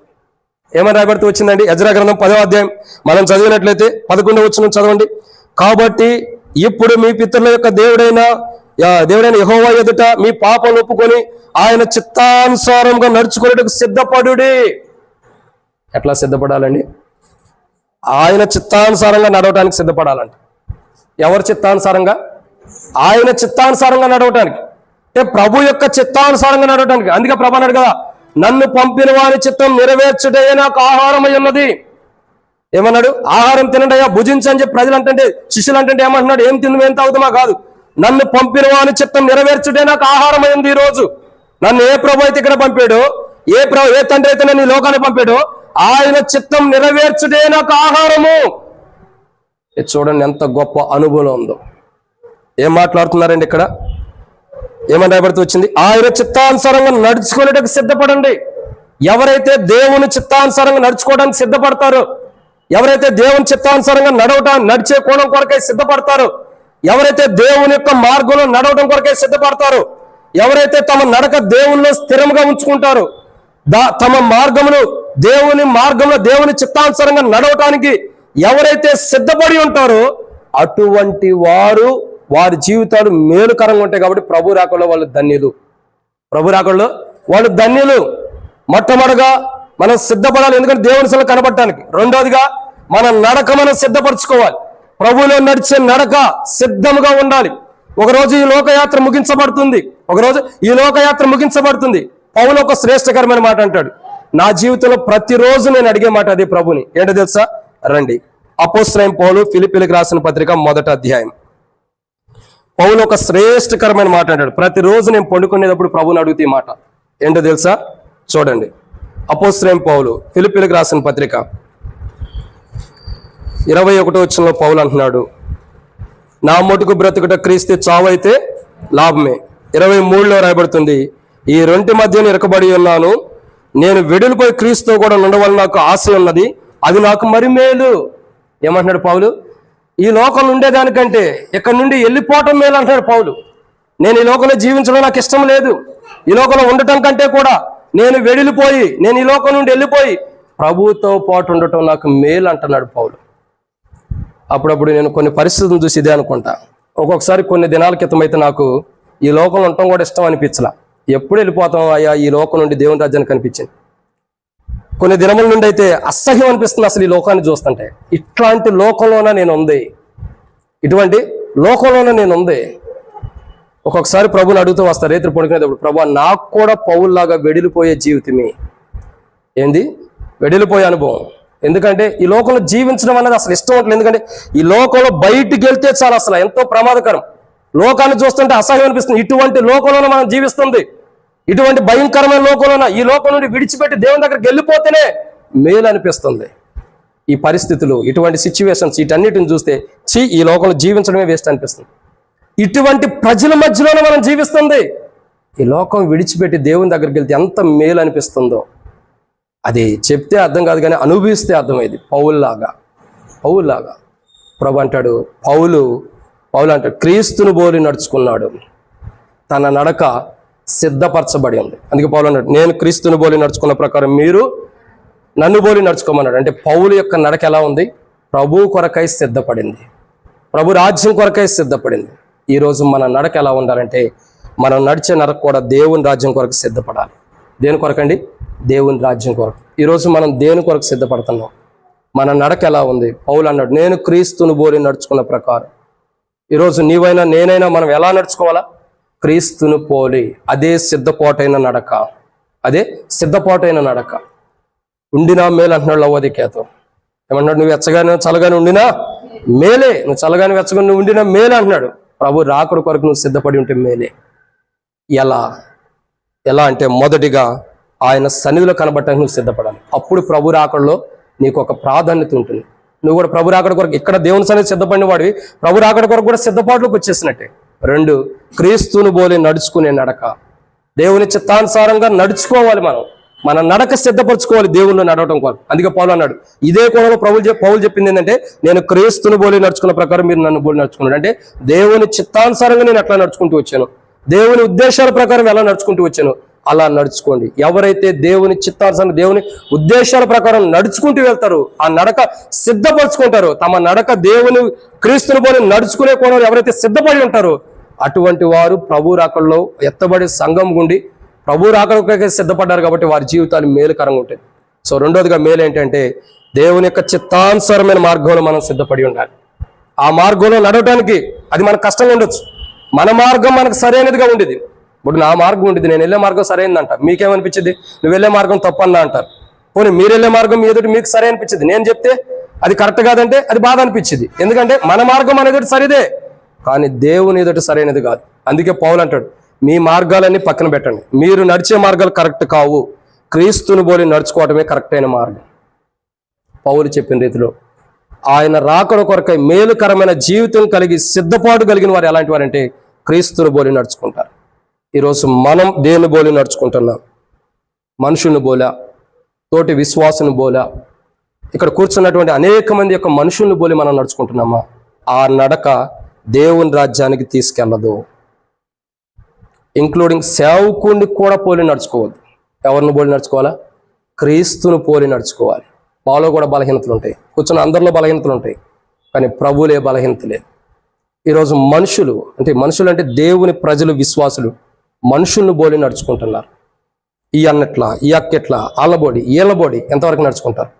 ఏమని రాయబడుతూ వచ్చిందండి? ఎజ్రా గ్రంథం 10వ అధ్యాయం మనం చదివినట్లయితే 11వ వచనం చదవండి. కాబట్టి ఇప్పుడు మీ పితరుల యొక్క దేవుడైన యెహోవా ఎదుట మీ పాపం ఒప్పుకొని ఆయన చిత్తానుసారంగా నడుచుకునేటకు సిద్ధపడుడి. ఎట్లా సిద్ధపడాలండి? ఆయన చిత్తానుసారంగా నడవటానికి సిద్ధపడాలంట. ఎవరి చిత్తానుసారంగా? ఆయన చిత్తానుసారంగా నడవటానికి, అంటే ప్రభు యొక్క చిత్తానుసారంగా నడవటానికి. అందుకే ప్రభు అన్నాడు కదా, నన్ను పంపిన వారి చిత్తం నెరవేర్చుటే నాకు ఆహారం అయి ఉన్నది. ఏమన్నాడు? ఆహారం తినండి అయ్యా, భుజించని చెప్పి ప్రజలు అంటే, శిష్యులు అంటే ఏమంటున్నాడు? ఏం తిందు ఏం తాగుతామా కాదు, నన్ను పంపిన వారి చిత్తం నెరవేర్చుటే నాకు ఆహారం అయింది. ఈ రోజు నన్ను ఏ ప్రభు అయితే ఇక్కడ పంపాడో, ఏ తండ్రి అయితే నేను ఈ లోకాన్ని పంపాడో, ఆయన చిత్తం నెరవేర్చుటే నాకు ఆహారము. చూడండి ఎంత గొప్ప అనుభవం ఉందో. ఏం మాట్లాడుతున్నారండి ఇక్కడ? ఏమని రాయబడుతూ వచ్చింది? ఆయన చిత్తానుసారంగా నడుచుకునేటకు సిద్ధపడండి. ఎవరైతే దేవుని చిత్తానుసారంగా నడుచుకోవడానికి సిద్ధపడతారో, ఎవరైతే దేవుని చిత్తానుసారంగా నడిచే కోణం కొరకై సిద్ధపడతారో, ఎవరైతే దేవుని యొక్క మార్గంలో నడవడం కొరకై సిద్ధపడతారో, ఎవరైతే తమ నడక దేవునిలో స్థిరంగా ఉంచుకుంటారో, తమ మార్గమును దేవుని మార్గంలో దేవుని చిత్తానుసారంగా నడవటానికి ఎవరైతే సిద్ధపడి ఉంటారో అటువంటి వారి జీవితాలు మేలుకరంగా ఉంటాయి. కాబట్టి ప్రభు రాకడలో వాళ్ళు ధన్యులు. ప్రభు రాకడలో వాళ్ళు ధన్యులు. మొట్టమొదటిగా మనం సిద్ధపడాలి, ఎందుకంటే దేవుని సన్నిధిలో కనబడటానికి. రెండోదిగా మన నడక మనం సిద్ధపరచుకోవాలి. ప్రభువులో నడిచే నడక సిద్ధముగా ఉండాలి. ఒకరోజు ఈ లోకయాత్ర ముగించబడుతుంది. పౌలు ఒక శ్రేష్టకరమైన మాట అంటాడు. నా జీవితంలో ప్రతిరోజు నేను అడిగే మాట అది ప్రభుని. ఏంటో తెలుసా? రండి. అపోస్తలుడైన పౌలు ఫిలిప్పీయులకు రాసిన పత్రిక 1వ అధ్యాయం. పౌలు ఒక శ్రేష్టకరమైన మాట అంటాడు. ప్రతిరోజు నేను పండుకునేటప్పుడు ప్రభుని అడుగుతే మాట ఏంటో తెలుసా? చూడండి. అపోస్తలుడైన పౌలు ఫిలిప్పీయులకు రాసిన పత్రిక 21వ వచనంలో పౌలు అంటున్నాడు, నా మటుకు బ్రతుకుట క్రీస్తు, చావు అయితే లాభమే. 23లో రాయబడుతుంది, ఈ రెంటి మధ్యన ఇరకబడి ఉన్నాను, నేను వెడలిపోయి క్రీస్తుతో కూడా ఉండవలన నాకు ఆశ ఉన్నది, అది నాకు మరి మేలు. ఏమంటున్నాడు పౌలు? ఈ లోకంలో ఉండేదానికంటే ఇక్కడ నుండి వెళ్ళిపోవటం మేలు అంటున్నాడు పౌలు. నేను ఈ లోకంలో జీవించడం నాకు ఇష్టం లేదు, ఈ లోకంలో ఉండటం కంటే కూడా నేను ఈ లోకం నుండి వెళ్ళిపోయి ప్రభువుతో పాటు ఉండటం నాకు మేలు అంటున్నాడు పౌలు. అప్పుడప్పుడు నేను కొన్ని పరిస్థితులను చూసి ఇదే అనుకుంటా. ఒక్కొక్కసారి కొన్ని దినాల క్రితం అయితే నాకు ఈ లోకంలో ఉండటం కూడా ఇష్టం అనిపించలా. ఎప్పుడు వెళ్ళిపోతాం అయ్యా ఈ లోకం నుండి దేవుని రాజ్యానికి అనిపించింది. కొన్ని దినముల నుండి అయితే అసహ్యం అనిపిస్తుంది అసలు ఈ లోకాన్ని చూస్తుంటే. ఇటువంటి లోకంలోనే నేను ఉంది. ఒక్కొక్కసారి ప్రభుని అడుగుతూ వస్తారు రేత్రి పడుకునేటప్పుడు, ప్రభు నాకు కూడా పౌల్లాగా వెడిలిపోయే జీవితమే. ఏంది? వెడిలిపోయే అనుభవం. ఎందుకంటే ఈ లోకంలో జీవించడం అనేది అసలు ఇష్టం ఉండలేదు. ఎందుకంటే ఈ లోకంలో బయటికి వెళ్తే చాలా అసలు ఎంతో ప్రమాదకరం. లోకాన్ని చూస్తుంటే అసహ్యం అనిపిస్తుంది. ఇటువంటి లోకంలోనే మనం జీవిస్తుంది. ఇటువంటి భయంకరమైన లోకంలోన ఈ లోకం నుండి విడిచిపెట్టి దేవుని దగ్గరికి వెళ్ళిపోతేనే మేలు అనిపిస్తుంది. ఈ పరిస్థితులు, ఇటువంటి సిచ్యువేషన్స్, వీటన్నిటిని చూస్తే ఈ లోకంలో జీవించడమే వేస్ట్ అనిపిస్తుంది. ఇటువంటి ప్రజల మధ్యలోనే మనం జీవిస్తుంది. ఈ లోకం విడిచిపెట్టి దేవుని దగ్గరికి వెళ్తే ఎంత మేలు అనిపిస్తుందో అది చెప్తే అర్థం కాదు, కానీ అనుభవిస్తే అర్థమైంది. పౌలులాగా ప్రభు అంటాడు, పౌలు అంటాడు, క్రీస్తును పోలి నడుచుకున్నాడు, తన నడక సిద్ధపరచబడి ఉంది. అందుకే పౌలు అన్నాడు, నేను క్రీస్తును పోలి నడుచుకున్న ప్రకారం మీరు నన్ను పోలి నడుచుకోమన్నాడు. అంటే పౌలు యొక్క నడక ఎలా ఉంది? ప్రభు కొరకై సిద్ధపడింది, ప్రభు రాజ్యం కొరకై సిద్ధపడింది. ఈరోజు మన నడక ఎలా ఉండాలంటే, మనం నడిచే నడక కూడా దేవుని రాజ్యం కొరకు సిద్ధపడాలి. దేని కొరకండి? దేవుని రాజ్యం కొరకు. ఈరోజు మనం దేని కొరకు సిద్ధపడుతున్నాం? మన నడక ఎలా ఉంది? పౌలు అన్నాడు, నేను క్రీస్తును పోలి నడుచుకున్న ప్రకారం. ఈరోజు నీవైనా నేనైనా మనం ఎలా నడుచుకోవాలా? క్రీస్తును పోలి. అదే సిద్ధపాటైన నడక. ఉండినా మేలు అంటున్నాడు లవోదికయతో. ఏమన్నాడు? నువ్వు వెచ్చగానే చల్లగానే ఉండినా మేలే, నువ్వు చల్లగానే వెచ్చగానే నువ్వు ఉండినా మేలే అంటున్నాడు. ప్రభు రాకడ కొరకు నువ్వు సిద్ధపడి ఉంటే మేలే. ఎలా అంటే, మొదటిగా ఆయన సన్నిధిలో కనబడటానికి నువ్వు సిద్ధపడాలి. అప్పుడు ప్రభు రాకడలో నీకు ఒక ప్రాధాన్యత ఉంటుంది. నువ్వు కూడా ప్రభు రాకడ కొరకు, ఇక్కడ దేవుని సన్నిధి సిద్ధపడిన వాడివి, ప్రభు రాకడ కొరకు కూడా సిద్ధపాటులోకి వచ్చేసినట్టే. 2, క్రీస్తును పోలి నడుచుకునే నడక. దేవుని చిత్తానుసారంగా నడుచుకోవాలి. మన నడక సిద్ధపరచుకోవాలి దేవుళ్ళు నడవటం కొరకు. అందుకే పౌలు అన్నాడు, ఇదే కోణంలో పౌలు చెప్పింది ఏంటంటే, నేను క్రీస్తును పోలి నడుచుకున్న ప్రకారం మీరు నన్ను పోలి నడుచుకున్నాడు. అంటే దేవుని చిత్తానుసారంగా నేను ఎట్లా నడుచుకుంటూ వచ్చాను, దేవుని ఉద్దేశాల ప్రకారం ఎలా నడుచుకుంటూ వచ్చాను, అలా నడుచుకోండి. ఎవరైతే దేవుని చిత్తానుసారంగా దేవుని ఉద్దేశాల ప్రకారం నడుచుకుంటూ వెళ్తారో, ఆ నడక సిద్ధపరచుకుంటారో, తమ నడక దేవుని క్రీస్తుని పోలి నడుచుకునే కోణంలో ఎవరైతే సిద్ధపడి ఉంటారో, అటువంటి వారు ప్రభు రాకడలో ఎత్తబడి సంఘం గుండి ప్రభు రాకడకే సిద్ధపడ్డారు కాబట్టి వారి జీవితాలు మేలుకరంగా ఉంటాయి. సో రెండోదిగా మేలు ఏంటంటే, దేవుని యొక్క చిత్తానుసారమైన మార్గంలో మనం సిద్ధపడి ఉండాలి. ఆ మార్గంలో నడవడానికి అది మనకు కష్టంగా ఉండొచ్చు. మన మార్గం మనకు సరైనదిగా ఉండేది. ఇప్పుడు నా మార్గం ఉండేది, నేను వెళ్ళే మార్గం సరైనదంట, మీకేమనిపించింది? నువ్వు వెళ్ళే మార్గం తప్పన్నా అంటారు. పోనీ మీరు వెళ్ళే మార్గం మీ ఎదుటి మీకు సరే అనిపించింది, నేను చెప్తే అది కరెక్ట్ కాదంటే అది బాధ అనిపించింది. ఎందుకంటే మన మార్గం మన ఎదుటి సరిదే, కానీ దేవుని ఎదుటి సరైనది కాదు. అందుకే పౌలు అంటాడు, మీ మార్గాలన్నీ పక్కన పెట్టండి, మీరు నడిచే మార్గాలు కరెక్ట్ కావు, క్రీస్తుని పోలి నడుచుకోవటమే కరెక్ట్ అయిన మార్గం. పౌలు చెప్పిన రీతిలో ఆయన రాకడ కొరకై మేలుకరమైన జీవితం కలిగి సిద్ధపాటు కలిగిన వారు ఎలాంటి వారంటే క్రీస్తుని పోలి నడుచుకుంటారు. ఈరోజు మనం దేని పోలి నడుచుకుంటున్నాం? మనుషుల్ని బోలా, తోటి విశ్వాసుని బోలా, ఇక్కడ కూర్చున్నటువంటి అనేక మంది యొక్క మనుషుల్ని పోలి మనం నడుచుకుంటున్నామా? ఆ నడక దేవుని రాజ్యానికి తీసుకెళ్ళదు. ఇంక్లూడింగ్ సేవకుడిని కూడా పోలి నడుచుకోవద్దు. ఎవరిని పోలి నడుచుకోవాలా? క్రీస్తుని పోలి నడుచుకోవాలి. మాలో కూడా బలహీనతలు ఉంటాయి, కూర్చున్న అందరిలో బలహీనతలు ఉంటాయి, కానీ ప్రభులే బలహీనత లేదు. ఈరోజు మనుషులు అంటే దేవుని ప్రజలు, విశ్వాసులు మనుషుల్ని పోలి నడుచుకుంటున్నారు. ఈ అన్నట్లా, ఈ అక్కెట్లా, ఆళ్ళబోడి ఈళ్ళబోడి ఎంతవరకు నడుచుకుంటారు?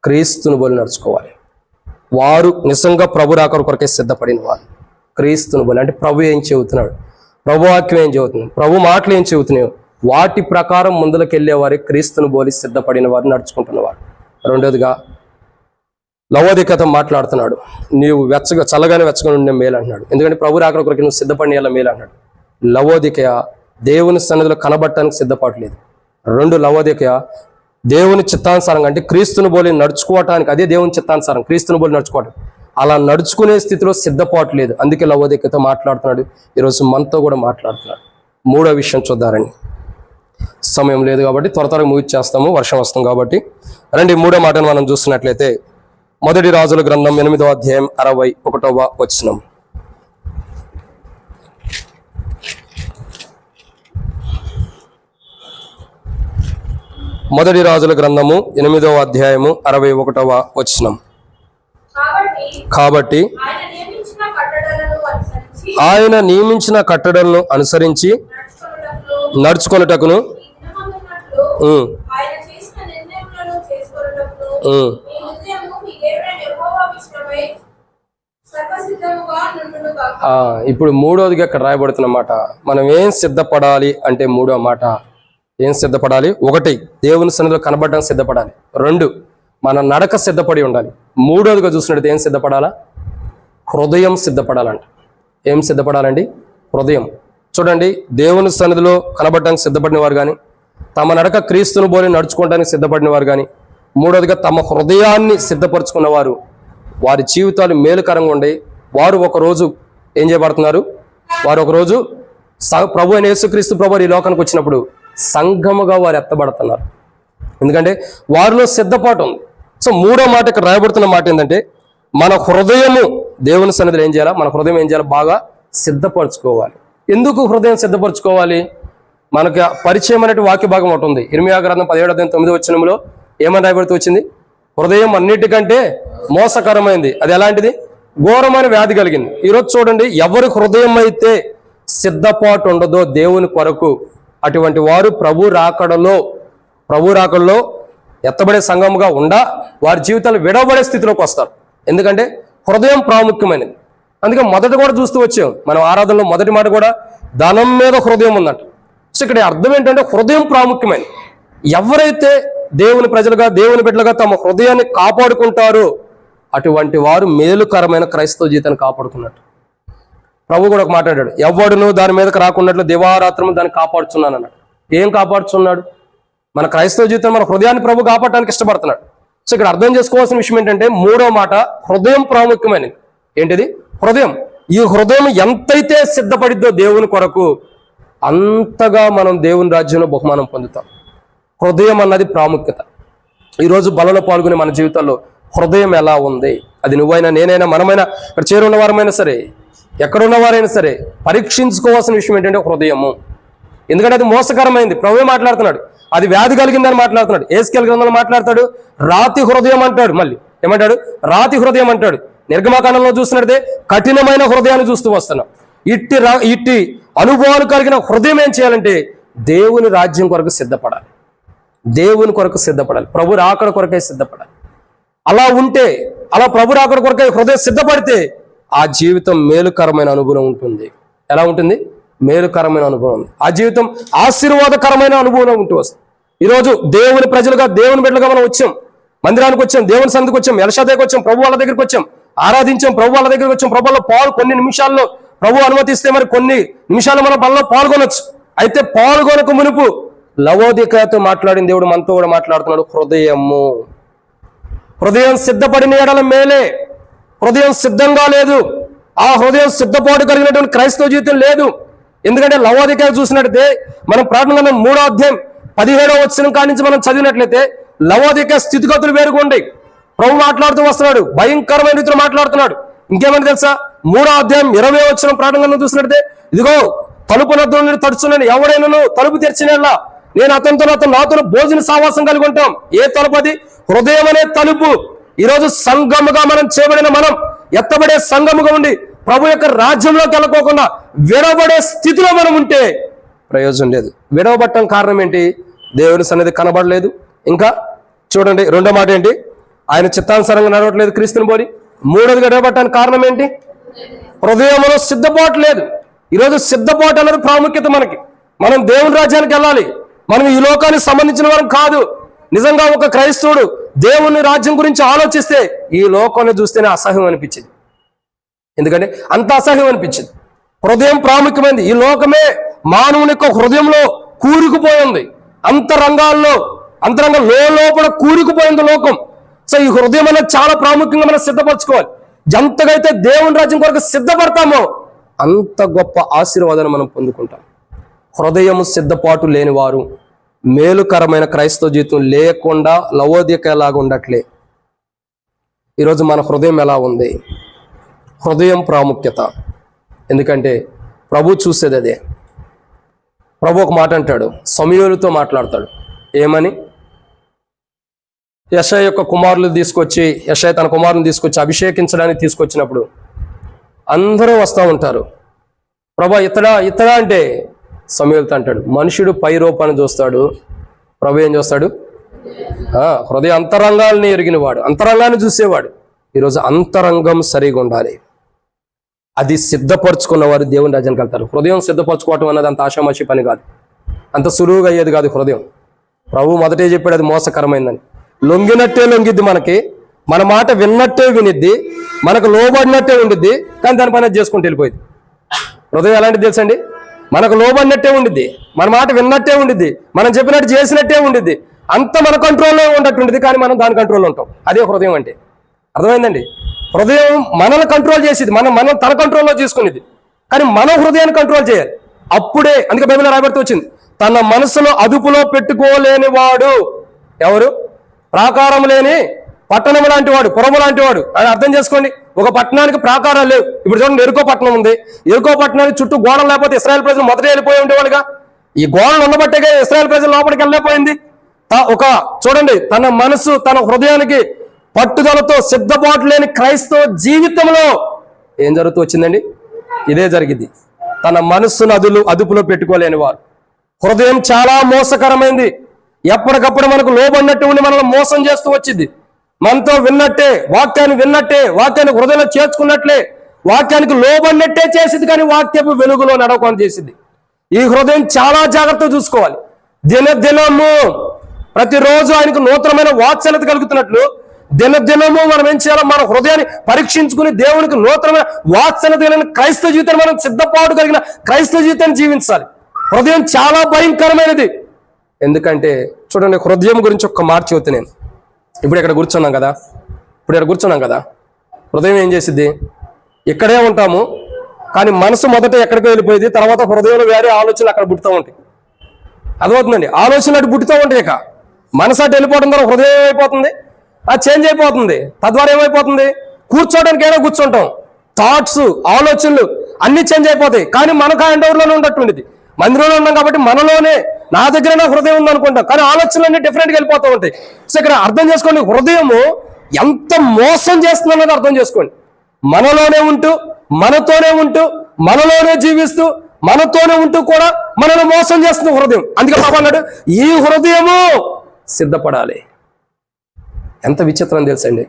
క్రీస్తుని పోలి నడుచుకోవాలి. వారు నిజంగా ప్రభు రాకడ కొరకే సిద్ధపడిన వారు క్రీస్తుని పోలి. అంటే ప్రభు ఏం చెబుతున్నాడు, ప్రభు వాక్యం ఏం చెబుతుంది, ప్రభు మాటలు ఏం చెబుతున్నాయో వాటి ప్రకారం ముందుకు వెళ్ళేవారే క్రీస్తుని పోలి సిద్ధపడిన వారు, నడుచుకుంటున్నవారు. రెండోదిగా లవోదికతో మాట్లాడుతున్నాడు, నీవు చల్లగానే వెచ్చగా ఉండే మేలు అంటున్నాడు. ఎందుకంటే ప్రభు రాకడ కొరకు నువ్వు సిద్ధపడిన మేలు అంటున్నాడు. లవోదికయ దేవుని సన్నిధిలో కనబడటానికి సిద్ధపడలేదు. 2, లవోదికయ దేవుని చిత్తానుసారంగా అంటే క్రీస్తుని పోలి నడుచుకోవటానికి, అదే దేవుని చిత్తానుసారం క్రీస్తుని పోలి నడుచుకోవటం, అలా నడుచుకునే స్థితిలో సిద్ధపాటు. అందుకే లవోదికతో మాట్లాడుతున్నాడు. ఈరోజు మనతో కూడా మాట్లాడుతున్నాడు. 3వ విషయం చూద్దారండి, సమయం లేదు కాబట్టి త్వరగా ముగిచ్చేస్తాము, వర్షం వస్తుంది కాబట్టి. రండి 3వ మాటను మనం చూస్తున్నట్లయితే, మొదటి రాజుల గ్రంథం 8వ అధ్యాయం 61వ వచనం. మొదటి రాజుల గ్రంథము 8వ అధ్యాయము 61వ వచనం. కాబట్టి ఆయన నియమించిన కట్టడలను అనుసరించి నడుచుకొనుటకును ఇప్పుడు 3వదిగా ఇక్కడ రాయబడుతున్నమాట. మనం ఏం సిద్ధపడాలి అంటే 3వ మాట ఏం సిద్ధపడాలి? 1, దేవుని సన్నిధిలో కనబడడానికి సిద్ధపడాలి. 2, మన నడక సిద్ధపడి ఉండాలి. 3వదిగా చూసినట్టు ఏం సిద్ధపడాలా? హృదయం సిద్ధపడాలంట. ఏం సిద్ధపడాలండి? హృదయం. చూడండి, దేవుని సన్నిధిలో కనబడడానికి సిద్ధపడిన వారు కానీ, తమ నడక క్రీస్తుని పోలి నడుచుకోవడానికి సిద్ధపడిన వారు కానీ, మూడవదిగా తమ హృదయాన్ని సిద్ధపరచుకున్న వారు, వారి జీవితాలు మేలుకరంగా ఉండి వారు ఒకరోజు ఏం చేయబడుతున్నారు? వారు ఒకరోజు ప్రభు అయిన యేసుక్రీస్తు ప్రభు ఈ లోకానికి వచ్చినప్పుడు సంఘముగా వారు ఎత్తబడుతున్నారు. ఎందుకంటే వారిలో సిద్ధపాటు ఉంది. సో మూడో మాట ఇక్కడ రాయబడుతున్న మాట ఏంటంటే, మన హృదయము దేవుని సన్నిధిలో ఏం చేయాలి? మన హృదయం ఏం చేయాలి? బాగా సిద్ధపరచుకోవాలి. ఎందుకు హృదయం సిద్ధపరచుకోవాలి? మనకు పరిచయం అనేటి వాక్య భాగం ఒకటి ఉంది. ఇర్మియా గ్రంథం 17:9 ఏమని రాయబడుతూ వచ్చింది? హృదయం అన్నిటికంటే మోసకరమైంది, అది ఎలాంటిది? ఘోరమైన వ్యాధి కలిగింది. ఈరోజు చూడండి, ఎవరి హృదయం అయితే సిద్ధపాటు ఉండదో దేవుని కొరకు, అటువంటి వారు ప్రభు రాకడలో ఎత్తబడే సంఘముగా ఉండా వారి జీవితాలు విడవబడే స్థితిలోకి వస్తారు. ఎందుకంటే హృదయం ప్రాముఖ్యమైనది. అందుకే మొదట కూడా చూస్తూ వచ్చాం మనం ఆరాధనలో, మొదటి మాట కూడా ధనం మీద హృదయం ఉందంట. సో ఇక్కడ అర్థం ఏంటంటే హృదయం ప్రాముఖ్యమైనది. ఎవరైతే దేవుని ప్రజలుగా, దేవుని బిడ్డలుగా తమ హృదయాన్ని కాపాడుకుంటారో అటువంటి వారు మేలుకరమైన క్రైస్తవ జీవితాన్ని కాపాడుకున్నట్టు. ప్రభు కూడా ఒక మాట్లాడాడు, ఎవడును దాని మీదకి రాకున్నట్లు దివారాత్రము దాన్ని కాపాడుచున్నాను అన్నాడు. ఏం కాపాడుచున్నాడు? మన క్రైస్తవ జీవితం, మన హృదయాన్ని ప్రభు కాపాడటానికి ఇష్టపడుతున్నాడు. సో ఇక్కడ అర్థం చేసుకోవాల్సిన విషయం ఏంటంటే, మూడో మాట హృదయం ప్రాముఖ్యమైనది. ఏంటిది? హృదయం. ఈ హృదయం ఎంతైతే సిద్ధపడిద్దో దేవుని కొరకు, అంతగా మనం దేవుని రాజ్యంలో బహుమానం పొందుతాం. హృదయం అన్నది ప్రాముఖ్యత. ఈరోజు బలలో పాల్గొనే మన జీవితాల్లో హృదయం ఎలా ఉంది? అది నువ్వైనా, నేనైనా, మనమైనా, ఇక్కడ చేరున్న వారమైనా సరే, ఎక్కడున్న వారైనా సరే పరీక్షించుకోవాల్సిన విషయం ఏంటంటే హృదయము. ఎందుకంటే అది మోసకరమైంది. ప్రభువే మాట్లాడుతున్నాడు, అది వ్యాధి కలిగిందని మాట్లాడుతున్నాడు. ఏస్కేల్ గ్రంథంలో మాట్లాడతాడు, రాతి హృదయం అంటాడు. మళ్ళీ ఏమంటాడు? రాతి హృదయం అంటాడు. నిర్గమకాండంలో చూస్తున్నట్టే కఠినమైన హృదయాన్ని చూస్తూ వస్తున్నాం. ఇట్టి అనుభవాలు కలిగిన హృదయం ఏం చేయాలంటే దేవుని రాజ్యం కొరకు సిద్ధపడాలి, దేవుని కొరకు సిద్ధపడాలి, ప్రభు రాకడ కొరకే సిద్ధపడాలి. అలా ఉంటే, అలా ప్రభు రాకడ కొరకే హృదయం సిద్ధపడితే ఆ జీవితం మేలుకరమైన అనుభవం ఉంటుంది. ఎలా ఉంటుంది? మేలుకరమైన అనుభవం ఉంది. ఆ జీవితం ఆశీర్వాదకరమైన అనుభవం ఉంటూ వస్తుంది. ఈరోజు దేవుని ప్రజలుగా, దేవుని బిడ్డలుగా మనం వచ్చాం, మందిరానికి వచ్చాం, దేవుని సన్నిధికి వచ్చాం, ఎల్షాదాయికి వచ్చాం, ప్రభు వాళ్ళ దగ్గరికి వచ్చాం, ఆరాధించాం, ప్రభు వాళ్ళ దగ్గరికి వచ్చాం. ప్రభులో కొన్ని నిమిషాల్లో ప్రభు అనుమతిస్తే మరి కొన్ని నిమిషాలు మన బలలో పాల్గొనొచ్చు. అయితే పాల్గొనక మునుపు లవోదికతో మాట్లాడిన దేవుడు మనతో కూడా మాట్లాడుతున్నాడు. హృదయం సిద్ధపడిన ఎడల మేలే. హృదయం సిద్ధంగా లేదు, ఆ హృదయం సిద్ధపాటు కలిగినటువంటి క్రైస్తవ జీవితం లేదు. ఎందుకంటే లవోదికయ చూసినట్లయితే మనం ప్రార్థన 3వ అధ్యాయం 17వ వచనం కాడి నుంచి మనం చదివినట్లయితే లవోదికయ స్థితిగతులు వేరుగుంటాయి. ప్రభు మాట్లాడుతూ వస్తున్నాడు, భయంకరమైన రీతిలో మాట్లాడుతున్నాడు. ఇంకేమని తెలుసా? 3వ అధ్యాయం 20వ వచనం ప్రార్థన చూసినట్లయితే, ఇదిగో తలుపు నద్దు నుండి తడుచున్నాను, ఎవడైనా తలుపు తెరిచినలా నేను నాతో భోజన సావాసం కలిగి ఉంటాం. ఏ తలుపు అది? హృదయం అనే తలుపు. ఈరోజు సంఘముగా మనం చేయబడిన మనం ఎత్తబడే సంఘముగా ఉండి ప్రభు యొక్క రాజ్యంలోకి వెళ్ళకోకుండా విడవబడే స్థితిలో మనం ఉంటే ప్రయోజనం లేదు. విడవబట్టం కారణం ఏంటి? దేవుని సన్నిధి కనబడలేదు. ఇంకా చూడండి, రెండో మాట ఏంటి? ఆయన చిత్తానుసారంగా నడవట్లేదు క్రీస్తుని పోలి. మూడోదిగా విడవబట్టడానికి కారణం ఏంటి? హృదయంలో సిద్ధపాటు లేదు. ఈరోజు సిద్ధపాటు అనేది ప్రాముఖ్యత మనకి. మనం దేవుని రాజ్యానికి వెళ్ళాలి. మనం ఈ లోకానికి సంబంధించిన వారం కాదు. నిజంగా ఒక క్రైస్తవుడు దేవుని రాజ్యం గురించి ఆలోచిస్తే ఈ లోకాన్ని చూస్తేనే అసహ్యం అనిపించింది. ఎందుకంటే అంత అసహ్యం అనిపించింది. హృదయం ప్రాముఖ్యమైనది. ఈ లోకమే మానవుని యొక్క హృదయంలో కూరుకుపోయింది. అంతరంగంలో లోపల కూరుకుపోయింది లోకం. సో ఈ హృదయం అనేది చాలా ప్రాముఖ్యంగా మనం సిద్ధపరచుకోవాలి. ఎంతగైతే దేవుని రాజ్యం కొరకు సిద్ధపడతామో అంత గొప్ప ఆశీర్వాదాన్ని మనం పొందుకుంటాం. హృదయం సిద్ధపాటు లేని వారు మేలుకరమైన క్రైస్తవ జీవితం లేకుండా లవోదికలాగా ఉండట్లే. ఈరోజు మన హృదయం ఎలా ఉంది? హృదయం ప్రాముఖ్యత. ఎందుకంటే ప్రభు చూసేది అదే. ప్రభు ఒక మాట అంటాడు, సమూయేలుతో మాట్లాడతాడు. ఏమని? యెషయా యొక్క కుమారులు తీసుకొచ్చి, యెషయా తన కుమారుని తీసుకొచ్చి అభిషేకించడానికి తీసుకొచ్చినప్పుడు అందరూ వస్తూ ఉంటారు. ప్రభు ఇతడా అంటే సమూయేలుతో అంటాడు, మనుషుడు పై రూపాన్ని చూస్తాడు, ప్రభు ఏం చూస్తాడు? హృదయ అంతరంగాల్ని ఎరిగినవాడు, అంతరంగాన్ని చూసేవాడు. ఈరోజు అంతరంగం సరిగా ఉండాలి. అది సిద్ధపరచుకున్న వారు దేవుని రాజ్యానికి వెళ్తారు. హృదయం సిద్ధపరచుకోవటం అన్నది అంత ఆషామాషి పని కాదు, అంత సులువుగా అయ్యేది కాదు. హృదయం ప్రభు మొదటే చెప్పాడు అది మోసకరమైందని. లొంగినట్టే లొంగిద్ది, మనకి మన మాట విన్నట్టే వినిద్ది, మనకు లోబడినట్టే ఉండిద్ది, కానీ దాని పని చేసుకుంటూ వెళ్ళిపోయింది. హృదయం ఎలాంటిది తెలుసండి? మనకు లోబడినట్టే ఉండిద్ది, మన మాట విన్నట్టే ఉండిద్ది, మనం చెప్పినట్టు చేసినట్టే ఉండిద్ది. అంత మన కంట్రోల్లో ఉండేటువంటిది, కానీ మనం దాని కంట్రోల్లో ఉంటాం. అదే హృదయం అంటే. అర్థమైందండి? హృదయం మనల్ని కంట్రోల్ చేసేది, మనం తన కంట్రోల్లో తీసుకునేది, కానీ మనం హృదయాన్ని కంట్రోల్ చేయాలి. అప్పుడే అందుకే బైబిల్లో రాయబడుతూ వచ్చింది, తన మనసులో అదుపులో పెట్టుకోలేని వాడు ఎవరు? ప్రాకారం లేని పట్టణం లాంటి వాడు, పురము లాంటి వాడు. అని అర్థం చేసుకోండి. ఒక పట్టణానికి ప్రాకారాలు లేవు. ఇప్పుడు చూడండి, ఎరుకో పట్టణం ఉంది. ఎరుకో పట్టణానికి చుట్టూ గోడలు లేకపోతే ఇశ్రాయేల్ ప్రజలు మొదట వెళ్ళిపోయి ఉండేవాళ్ళుగా. ఈ గోడలు ఉండబట్టేగా ఇశ్రాయేల్ ప్రజలు లోపలికి వెళ్ళలేకపోయింది. చూడండి, తన మనసు, తన హృదయానికి పట్టుదలతో సిద్ధపాటు లేని క్రైస్తవ జీవితంలో ఏం జరుగుతూ వచ్చిందండి? ఇదే జరిగింది. తన మనస్సును అదుపులో పెట్టుకోలేని వారు. హృదయం చాలా మోసకరమైంది. ఎప్పటికప్పుడు మనకు లోబడినట్టు ఉండి మనల్ని మోసం చేస్తూ వచ్చింది. మనతో విన్నట్టే, వాక్యాన్ని విన్నట్టే, వాక్యాన్ని హృదయంలో చేర్చుకున్నట్లే, వాక్యానికి లోబడినట్టే చేసింది, కానీ వాక్యపు వెలుగులో నడవకుండా చేసింది. ఈ హృదయం చాలా జాగ్రత్తగా చూసుకోవాలి. దినదినము ప్రతిరోజు ఆయనకు నూతనమైన వాత్సల్యత కలుగుతున్నట్లు దినదినము మనం ఏం చేయాలో? మన హృదయాన్ని పరీక్షించుకుని దేవునికి నూతనమైన వాత్సల్యత కలిగిన క్రైస్తవ జీవితాన్ని, మనం సిద్ధపాటు కలిగిన క్రైస్తవ జీవితాన్ని జీవించాలి. హృదయం చాలా భయంకరమైనది. ఎందుకంటే చూడండి, హృదయం గురించి ఒక్క మాట చెబుతా నేను. ఇప్పుడు ఇక్కడ కూర్చున్నాం కదా, హృదయం ఏం చేసిద్ది? ఇక్కడే ఉంటాము, కానీ మనసు మొదట ఎక్కడికి వెళ్ళిపోయింది, తర్వాత హృదయంలో వేరే ఆలోచనలు అక్కడ పుట్టుతూ ఉంటాయి. అర్థమవుతుందండి? ఆలోచనలు అటు పుట్టుతూ ఉంటాయి. ఇక మనసు అటు వెళ్ళిపోవడం ద్వారా హృదయం ఏమైపోతుంది? అది చేంజ్ అయిపోతుంది. తద్వారా ఏమైపోతుంది? కూర్చోవడానికి ఏదో కూర్చుంటాం, థాట్స్, ఆలోచనలు అన్ని చేంజ్ అయిపోతాయి. కానీ మనకు హ్యాండ్ ఓవర్లోనే ఉండేటువంటిది. మందిరంలో ఉన్నాం కాబట్టి మనలోనే నా దగ్గర నా హృదయం ఉంది అనుకుంటాం, కానీ ఆలోచనలన్నీ డిఫరెంట్గా వెళ్ళిపోతూ ఉంటాయి. సో ఇక్కడ అర్థం చేసుకోండి, హృదయము ఎంత మోసం చేస్తుందన్నది అర్థం చేసుకోండి. మనలోనే ఉంటూ, మనతోనే ఉంటూ, మనలోనే జీవిస్తూ, మనతోనే ఉంటూ కూడా మనల్ని మోసం చేస్తుంది హృదయం. అందుకే పాప అన్నాడు, ఈ హృదయము సిద్ధపడాలి. ఎంత విచిత్రం తెలుసండి.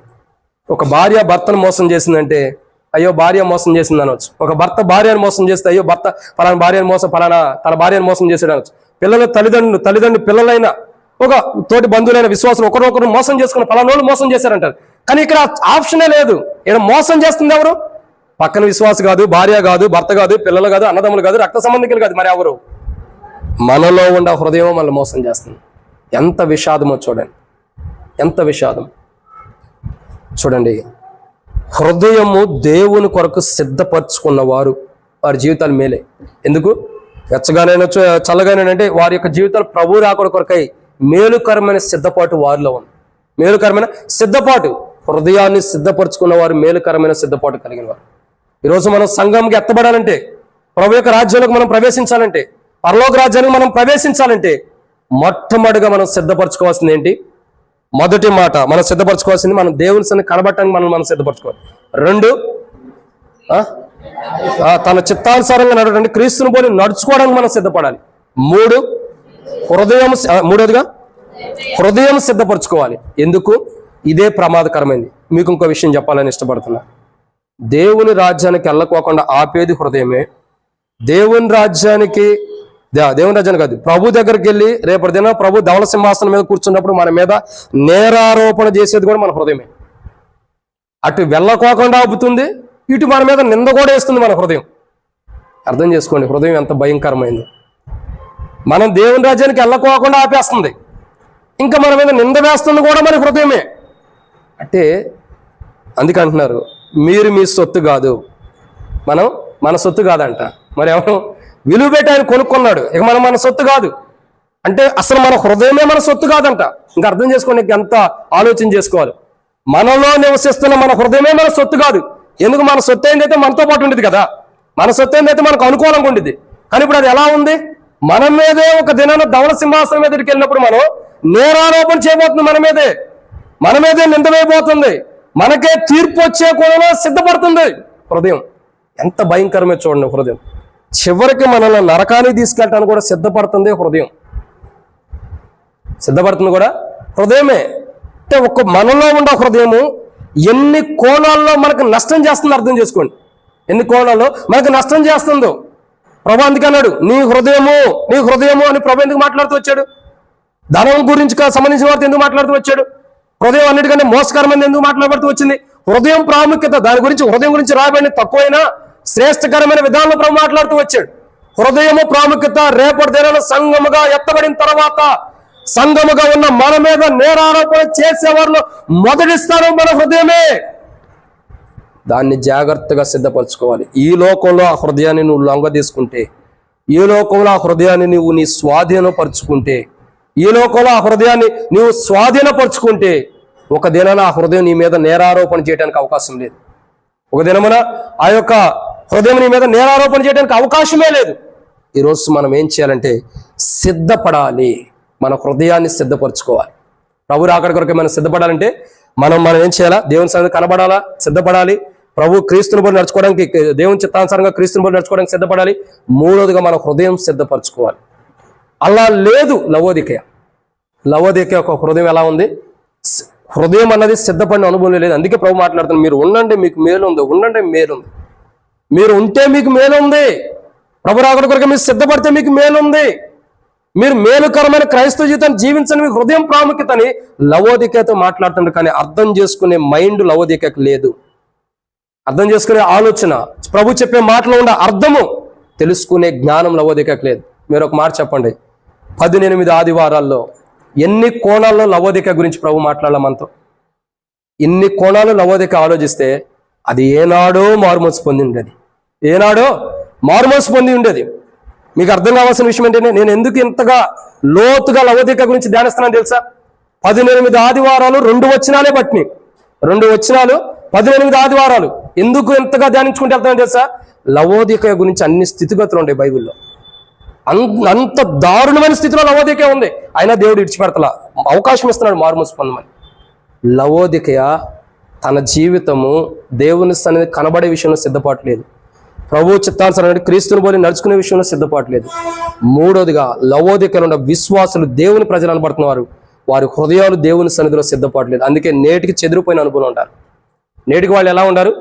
ఒక భార్య భర్తను మోసం చేసిందంటే అయ్యో భార్య మోసం చేసింది అనవచ్చు. ఒక భర్త భార్యను మోసం చేస్తే అయ్యో భర్త తన భార్యను మోసం చేసాడు అనొచ్చు. పిల్లల తల్లిదండ్రులు పిల్లలైన ఒక తోటి బంధువులైన విశ్వాసం ఒకరొకరు మోసం చేసుకుని పలానోళ్ళు మోసం చేశారంటారు. కానీ ఇక్కడ ఆప్షనే లేదు. ఇక్కడ మోసం చేస్తుంది ఎవరు? పక్కన విశ్వాసం కాదు, భార్య కాదు, భర్త కాదు, పిల్లలు కాదు, అన్నదమ్ములు కాదు, రక్త సంబంధికులు కాదు, మరి ఎవరు? మనలో ఉండే హృదయం మనల్ని మోసం చేస్తుంది. ఎంత విషాదమో చూడండి, ఎంత విషాదం చూడండి. హృదయము దేవుని కొరకు సిద్ధపరచుకున్న వారు, వారి జీవితాలు మేలే. ఎందుకు? వెచ్చగానైనా చల్లగానంటే వారి యొక్క జీవితాలు ప్రభు రాకడ కొరకై మేలుకరమైన సిద్ధపాటు వారిలో ఉంది. మేలుకరమైన సిద్ధపాటు, హృదయాన్ని సిద్ధపరచుకున్న వారు మేలుకరమైన సిద్ధపాటు కలిగిన వారు. ఈరోజు మనం సంఘంకి ఎత్తబడాలంటే, ప్రభు యొక్క రాజ్యంలోకి మనం ప్రవేశించాలంటే, పరలోక రాజ్యానికి మనం ప్రవేశించాలంటే మొట్టమొదటిగా మనం సిద్ధపరచుకోవాల్సింది ఏంటి? మొదటి మాట మనం సిద్ధపరచుకోవాల్సింది మనం దేవుని సన్ని కనబట్టడానికి మనం సిద్ధపరచుకోవాలి. 2, తన చిత్తానుసారంగా నడవడానికి, క్రీస్తుని పోలి నడుచుకోవడానికి మనం సిద్ధపడాలి. 3, మూడోదిగా హృదయం సిద్ధపరచుకోవాలి. ఎందుకు? ఇదే ప్రమాదకరమైంది. మీకు ఇంకో విషయం చెప్పాలని ఇష్టపడుతున్నా. దేవుని రాజ్యానికి వెళ్ళకోకుండా ఆపేది హృదయమే. దేవుని రాజ్యానికి కాదు, ప్రభు దగ్గరికి వెళ్ళి రేపటి దిన ప్రభు ధవళ సింహాసనం మీద కూర్చున్నప్పుడు మన మీద నేరారోపణ చేసేది కూడా మన హృదయమే. అటు వెళ్ళకోకుండా ఆపుతుంది, ఇటు మన మీద నింద కూడా వేస్తుంది మన హృదయం. అర్థం చేసుకోండి, హృదయం ఎంత భయంకరమైంది. మనం దేవుని రాజ్యానికి వెళ్ళకోకుండా ఆపేస్తుంది, ఇంకా మన మీద నింద వేస్తుంది కూడా మన హృదయమే. అంటే అందుకంటున్నారు, మీరు మీ సొత్తు కాదు, మనం మన సొత్తు కాదంట. మరి ఎవరు? విలువ పెట్టి ఆయన కొనుక్కున్నాడు, ఇక మనం మన సొత్తు కాదు అంటే అసలు మన హృదయమే మన సొత్తు కాదంట. ఇంకా అర్థం చేసుకోండి, ఎంత ఆలోచన చేసుకోవాలి. మనలో నివసిస్తున్న మన హృదయమే మన సొత్తు కాదు. ఎందుకు? మన సొత్తు ఏందైతే మనతో పాటు ఉండేది కదా, మన సొత్తు ఏందైతే మనకు అనుకూలంగా ఉండేది. కానీ ఇప్పుడు అది ఎలా ఉంది? మన మీదే ఒక దినాన ధవళ సింహాసనం మీదకి వెళ్ళినప్పుడు మనం నేరారోపణ చేయబోతుంది, మన మీదే నింద వేయబోతుంది, మనకే తీర్పు వచ్చే కూడా సిద్ధపడుతుంది హృదయం. ఎంత భయంకరమే చూడండి హృదయం. చివరికి మనల్ని నరకానికి తీసుకెళ్ళటానికి కూడా సిద్ధపడుతుంది హృదయం. సిద్ధపడుతుంది కూడా హృదయమే. అంటే ఒక మనలో ఉన్న హృదయము ఎన్ని కోణాల్లో మనకు నష్టం చేస్తుందో అర్థం చేసుకోండి. ఎన్ని కోణాల్లో మనకు నష్టం చేస్తుందో. ప్రభు అందుకన్నాడు, నీ హృదయము అని ప్రభు ఎందుకు మాట్లాడుతూ వచ్చాడు? ధనం గురించి సంబంధించిన వారితో ఎందుకు మాట్లాడుతూ వచ్చాడు? హృదయం అన్నిటికంటే మోసకరమైనది ఎందుకు మాట్లాడుతూ వచ్చింది? హృదయం ప్రాముఖ్యత, దాని గురించి హృదయం గురించి రాబడిన తక్కువైనా శ్రేష్టకరమైన విధానంలో ప్రభు మాట్లాడుతూ వచ్చాడు. హృదయము ప్రాముఖ్యత రేపటి దినాన సంఘముగా ఎత్తబడిన తర్వాత సంఘముగా ఉన్న మన మీద నేరారోపణ చేసేవారిలో మొదటి స్థానం మన హృదయమే. దాన్ని జాగ్రత్తగా సిద్ధపరచుకోవాలి. ఈ లోకంలో ఆ హృదయాన్ని నువ్వు లొంగ తీసుకుంటే, ఈ లోకంలో ఆ హృదయాన్ని నువ్వు నీ స్వాధీనపరుచుకుంటే, ఈ లోకంలో ఆ హృదయాన్ని నువ్వు స్వాధీనపరుచుకుంటే, ఒక దినాన ఆ హృదయం నీ మీద నేరారోపణ చేయడానికి అవకాశం లేదు. ఒక దినమున ఆ యొక్క హృదయం నీ మీద నేరారోపణ చేయడానికి అవకాశమే లేదు. ఈరోజు మనం ఏం చేయాలంటే సిద్ధపడాలి. మన హృదయాన్ని సిద్ధపరచుకోవాలి. ప్రభు రాకడ కొరకు మనం సిద్ధపడాలంటే మనం ఏం చేయాలా? దేవుని సన్నిధిలో కనబడాలా, సిద్ధపడాలి. ప్రభు క్రీస్తుని బట్టి నడుచుకోవడానికి, దేవుని చిత్తానుసారంగా క్రీస్తుని బట్టి నడుచుకోవడానికి సిద్ధపడాలి. మూడోదిగా మన హృదయం సిద్ధపరచుకోవాలి. అలా లేదు లవోదికయ ఒక హృదయం ఎలా ఉంది? హృదయం అన్నది సిద్ధపడిన అనుభవం లేదు. అందుకే ప్రభు మాట్లాడుతున్నాను, మీరు ఉండండి మీకు మేలు ఉంది, ఉండండి మేలుంది. మీరు ఉంటే మీకు మేలు ఉంది. ప్రభు రాకడ కొరకు మీరు సిద్ధపడితే మీకు మేలు ఉంది. మీరు మేలుకరమైన క్రైస్తవ జీవితాన్ని జీవించని మీ హృదయం ప్రాముఖ్యతని లవోదికయతో మాట్లాడుతుండే. కానీ అర్థం చేసుకునే మైండ్ లవోదికయకు లేదు. అర్థం చేసుకునే ఆలోచన, ప్రభు చెప్పే మాటలో ఉన్న అర్థము తెలుసుకునే జ్ఞానం లవోదికయకు లేదు. మీరు ఒక మాట చెప్పండి, 18 ఆదివారాల్లో ఎన్ని కోణాల్లో లవోదికయ గురించి ప్రభు మాట్లాడాల మనతో? ఇన్ని కోణాలు లవోదికయ ఆలోచిస్తే అది ఏనాడో మారుమనసు పొంది ఉండేది. ఏనాడో మారుమనసు పొంది ఉండేది. మీకు అర్థం కావాల్సిన విషయం ఏంటంటే, నేను ఎందుకు ఇంతగా లోతుగా లవోదికయ గురించి ధ్యానిస్తున్నాను తెలుసా? 18 ఆదివారాలు 2 వచనాలే బట్టి, 2 వచనాలు 18 ఆదివారాలు ఎందుకు ఎంతగా ధ్యానించుకుంటూ వెళ్తానని తెలుసా? లవోదికయ గురించి అన్ని స్థితిగతులు ఉంటాయి బైబిల్లో. అంత దారుణమైన స్థితిలో లవోదికయ ఉంది. అయినా దేవుడు విడిచిపెడతలా, అవకాశం ఇస్తున్నాడు మారుమనసు పొందమని. లవోదికయ తన జీవితము దేవుని సన్నిధి కనబడే విషయంలో సిద్ధపాటు ప్రభు చిత్తానుసారం క్రీస్తుని పోలి నడుచుకునే విషయంలో సిద్ధపాటు మూడోదిగా లవోదికయలో ఉన్న విశ్వాసులు, దేవుని ప్రజలు అనబడుతున్నారు, వారి హృదయాలు దేవుని సన్నిధిలో సిద్ధపాటు అందుకే నేటికి చెదిరిపోయిన అనుభవం ఉంటారు. నేటికి వాళ్ళు ఎలా ఉండారు?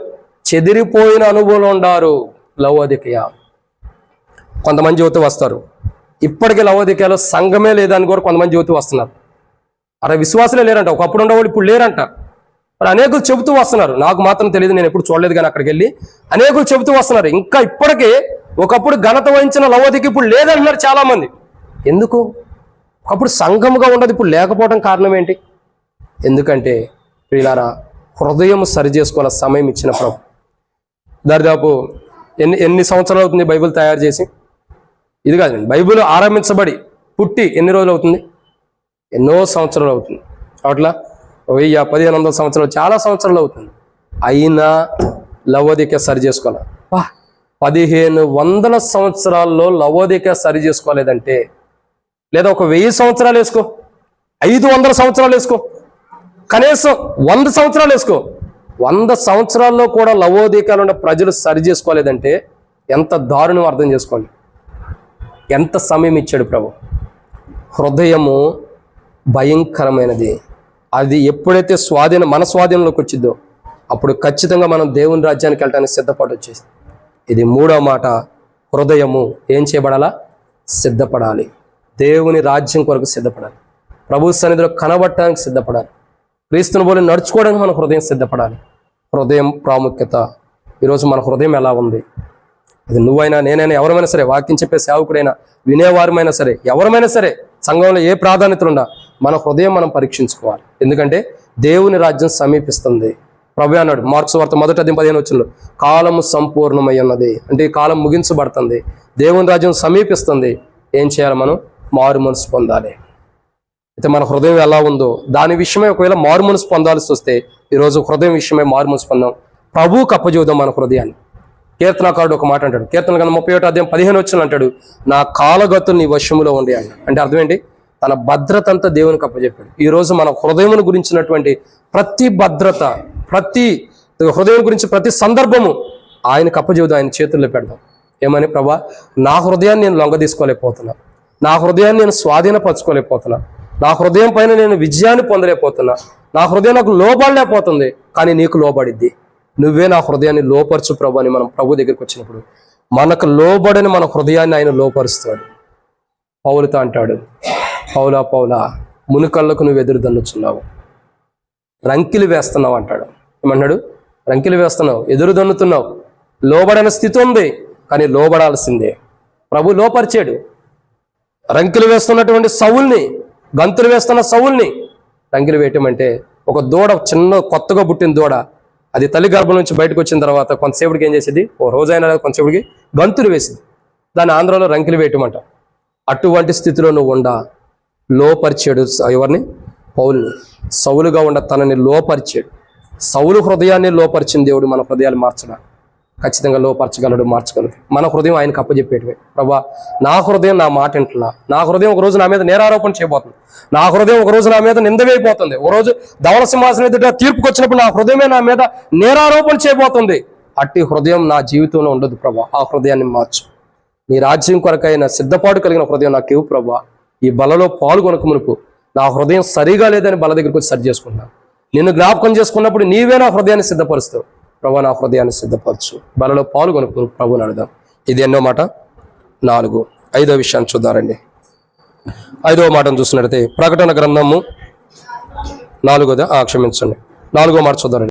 చెదిరిపోయిన అనుభవంలో ఉండారు. లవోదికయ కొంతమంది యువత వస్తారు. ఇప్పటికీ లవోదికయలో సంఘమే లేదని కూడా కొంతమంది యువత వస్తున్నారు. అరే విశ్వాసలే లేరంట, ఒకప్పుడు ఉండేవాళ్ళు ఇప్పుడు లేరంట. మరి అనేకులు చెబుతూ వస్తున్నారు. నాకు మాత్రం తెలియదు, నేను ఎప్పుడు చూడలేదు, కానీ అక్కడికి వెళ్ళి అనేకులు చెబుతూ వస్తున్నారు. ఇంకా ఇప్పటికీ ఒకప్పుడు ఘనత వహించిన లవోదిక ఇప్పుడు లేదంటున్నారు చాలా మంది. ఎందుకు? ఒకప్పుడు సంఘముగా ఉండదు, ఇప్పుడు లేకపోవడం కారణం ఏంటి? ఎందుకంటే ప్రియులారా, హృదయం సరి చేసుకోవాల సమయం ఇచ్చిన ప్రభు. దరిదాపు ఎన్ని సంవత్సరాలు అవుతుంది బైబిల్ తయారు చేసి? ఇది కాదండి, బైబిల్ ఆరంభించబడి పుట్టి ఎన్ని రోజులు అవుతుంది? ఎన్నో సంవత్సరాలు అవుతుంది. అట్లా 1000-1500 సంవత్సరాలు, చాలా సంవత్సరాలు అవుతుంది. అయినా లవోదికయ సరి చేసుకోవాలి. 1500 సంవత్సరాల్లో లవోదికయ సరి చేసుకోలేదంటే, లేదా ఒక 1000 సంవత్సరాలు వేసుకో, 500 సంవత్సరాలు వేసుకో, కనీసం 100 సంవత్సరాలు వేసుకో, 100 సంవత్సరాల్లో కూడా లవోదికయలో ఉన్న ప్రజలు సరి చేసుకోలేదంటే ఎంత దారుణం అర్థం చేసుకోండి. ఎంత సమయం ఇచ్చాడు ప్రభు. హృదయము భయంకరమైనది. అది ఎప్పుడైతే మన స్వాధీనంలోకి వచ్చిందో అప్పుడు ఖచ్చితంగా మనం దేవుని రాజ్యానికి వెళ్ళడానికి సిద్ధపడి వచ్చేసి. ఇది మూడవ మాట, హృదయము ఏం చేయబడాలా? సిద్ధపడాలి. దేవుని రాజ్యం కొరకు సిద్ధపడాలి. ప్రభు సన్నిధిలో కనబడటానికి సిద్ధపడాలి. క్రీస్తుని పోలి నడుచుకోవడానికి మన హృదయం సిద్ధపడాలి. హృదయం ప్రాముఖ్యత. ఈరోజు మన హృదయం ఎలా ఉంది? అది నువ్వైనా, నేనైనా, ఎవరైనా సరే, వాక్యం చెప్పే సేవకుడైనా, వినేవారమైనా సరే, ఎవరమైనా సరే, సంఘంలో ఏ ప్రాధాన్యతలు ఉన్నా మన హృదయం మనం పరీక్షించుకోవాలి. ఎందుకంటే దేవుని రాజ్యం సమీపిస్తుంది. ప్రభు అన్నాడు మార్క్స్ వార్త 1:15 కాలము సంపూర్ణమై ఉన్నది. అంటే ఈ కాలం ముగించబడుతుంది, దేవుని రాజ్యం సమీపిస్తుంది. ఏం చేయాలి? మనం మారు మనసు పొందాలి. అయితే మన హృదయం ఎలా ఉందో దాని విషయమై ఒకవేళ మారు మనసు పొందాల్సి వస్తే ఈరోజు హృదయం విషయమై మారు మనసు పొందాం. ప్రభువుకు అప్పజెబుదాం మన హృదయాన్ని. కీర్తనకారుడు ఒక మాట అంటాడు, కీర్తన గ్రంథం 31:15 అంటాడు, నా కాలగతులు నీ వశములో ఉండి అన్నాడు. అంటే అర్థం ఏంటి? తన భద్రత అంతా దేవునికి అప్పచెప్పాడు. ఈరోజు మన హృదయం గురించినటువంటి ప్రతి భద్రత, ప్రతి హృదయం గురించి ప్రతి సందర్భము ఆయనకు అప్పచెబుదాం, ఆయన చేతుల్లో పెడదాం. ఏమని? ప్రభా, నా హృదయాన్ని నేను లొంగ తీసుకోలేకపోతున్నా, నా హృదయాన్ని నేను స్వాధీనపరచుకోలేకపోతున్నా, నా హృదయం పైన నేను విజయాన్ని పొందలేకపోతున్నా, నా హృదయం నాకు లోబడలేకపోతుంది, కానీ నీకు లోబడిద్ది. నువ్వే నా హృదయాన్ని లోపరచు ప్రభు అని మనం ప్రభు దగ్గరికి వచ్చినప్పుడు మనకు లోబడని మన హృదయాన్ని ఆయన లోపరుస్తాడు. పౌలుతో అంటాడు, పౌలా పౌలా మునుకళ్ళకు నువ్వు ఎదురు దన్నుచున్నావు, రంకిలు వేస్తున్నావు అంటాడు. ఏమన్నాడు? రంకిలు వేస్తున్నావు, ఎదురు దన్నుతున్నావు. లోబడని స్థితి ఉంది, కానీ లోబడాల్సిందే. ప్రభు లోపరిచాడు. రంకిలు వేస్తున్నటువంటి సౌల్ని గంతులు వేస్తున్న సౌల్ని రంగిలు వేయటం అంటే ఒక దూడ, చిన్న కొత్తగా పుట్టిన దూడ, అది తల్లి గర్భం నుంచి బయటకు వచ్చిన తర్వాత కొంతసేపటికి ఏం చేసేది, ఓ రోజైనా కొంతసేపటికి గంతులు వేసింది. దాని ఆంధ్రలో రంకిలు వేయటం అంట. అటువంటి స్థితిలో నువ్వు ఉండా లోపరిచాడు ఎవరిని? పౌలుని. సౌలుగా ఉండ తనని లోపరిచాడు. సౌలు హృదయాన్ని లోపరిచిన దేవుడు మన హృదయాలు మార్చడానికి ఖచ్చితంగా లోపరచగలడు, మార్చగలడు. మన హృదయం ఆయనకు అప్పచెప్పేటివే. ప్రభా, నా హృదయం నా మాట ఇంట్లా, నా హృదయం ఒకరోజు నా మీద నేరారోపణ చేయబోతుంది, నా హృదయం ఒకరోజు నా మీద నిందవేయబోతుంది, ఒకరోజు ధవళ సింహాసనం ఎదుట తీర్పుకు వచ్చినప్పుడు నా హృదయమే నా మీద నేరారోపణ చేయబోతుంది. అట్టి హృదయం నా జీవితంలో ఉండదు ప్రభా. ఆ హృదయాన్ని మార్చు. నీ రాజ్యం కొరకైన సిద్ధపాటు కలిగిన హృదయం నాకు ఇవ్వు ప్రభా. ఈ బలలో పాల్గొనక మునుపు నా హృదయం సరిగా లేదని బల దగ్గరికి వచ్చి సరి చేసుకున్నాను. నిన్ను జ్ఞాపకం చేసుకున్నప్పుడు నీవే నా హృదయాన్ని సిద్ధపరుస్తావు ప్రభా. నా హృదయాన్ని సిద్ధపరచు. బలలో పాల్గొనకు ప్రభుని అడదాం. ఇది ఎన్నో మాట? 4. 5వ విషయాన్ని చూద్దారండి. 5వ మాటను చూసినట్లయితే ప్రకటన గ్రంథము 4వ మాట చూద్దారండి.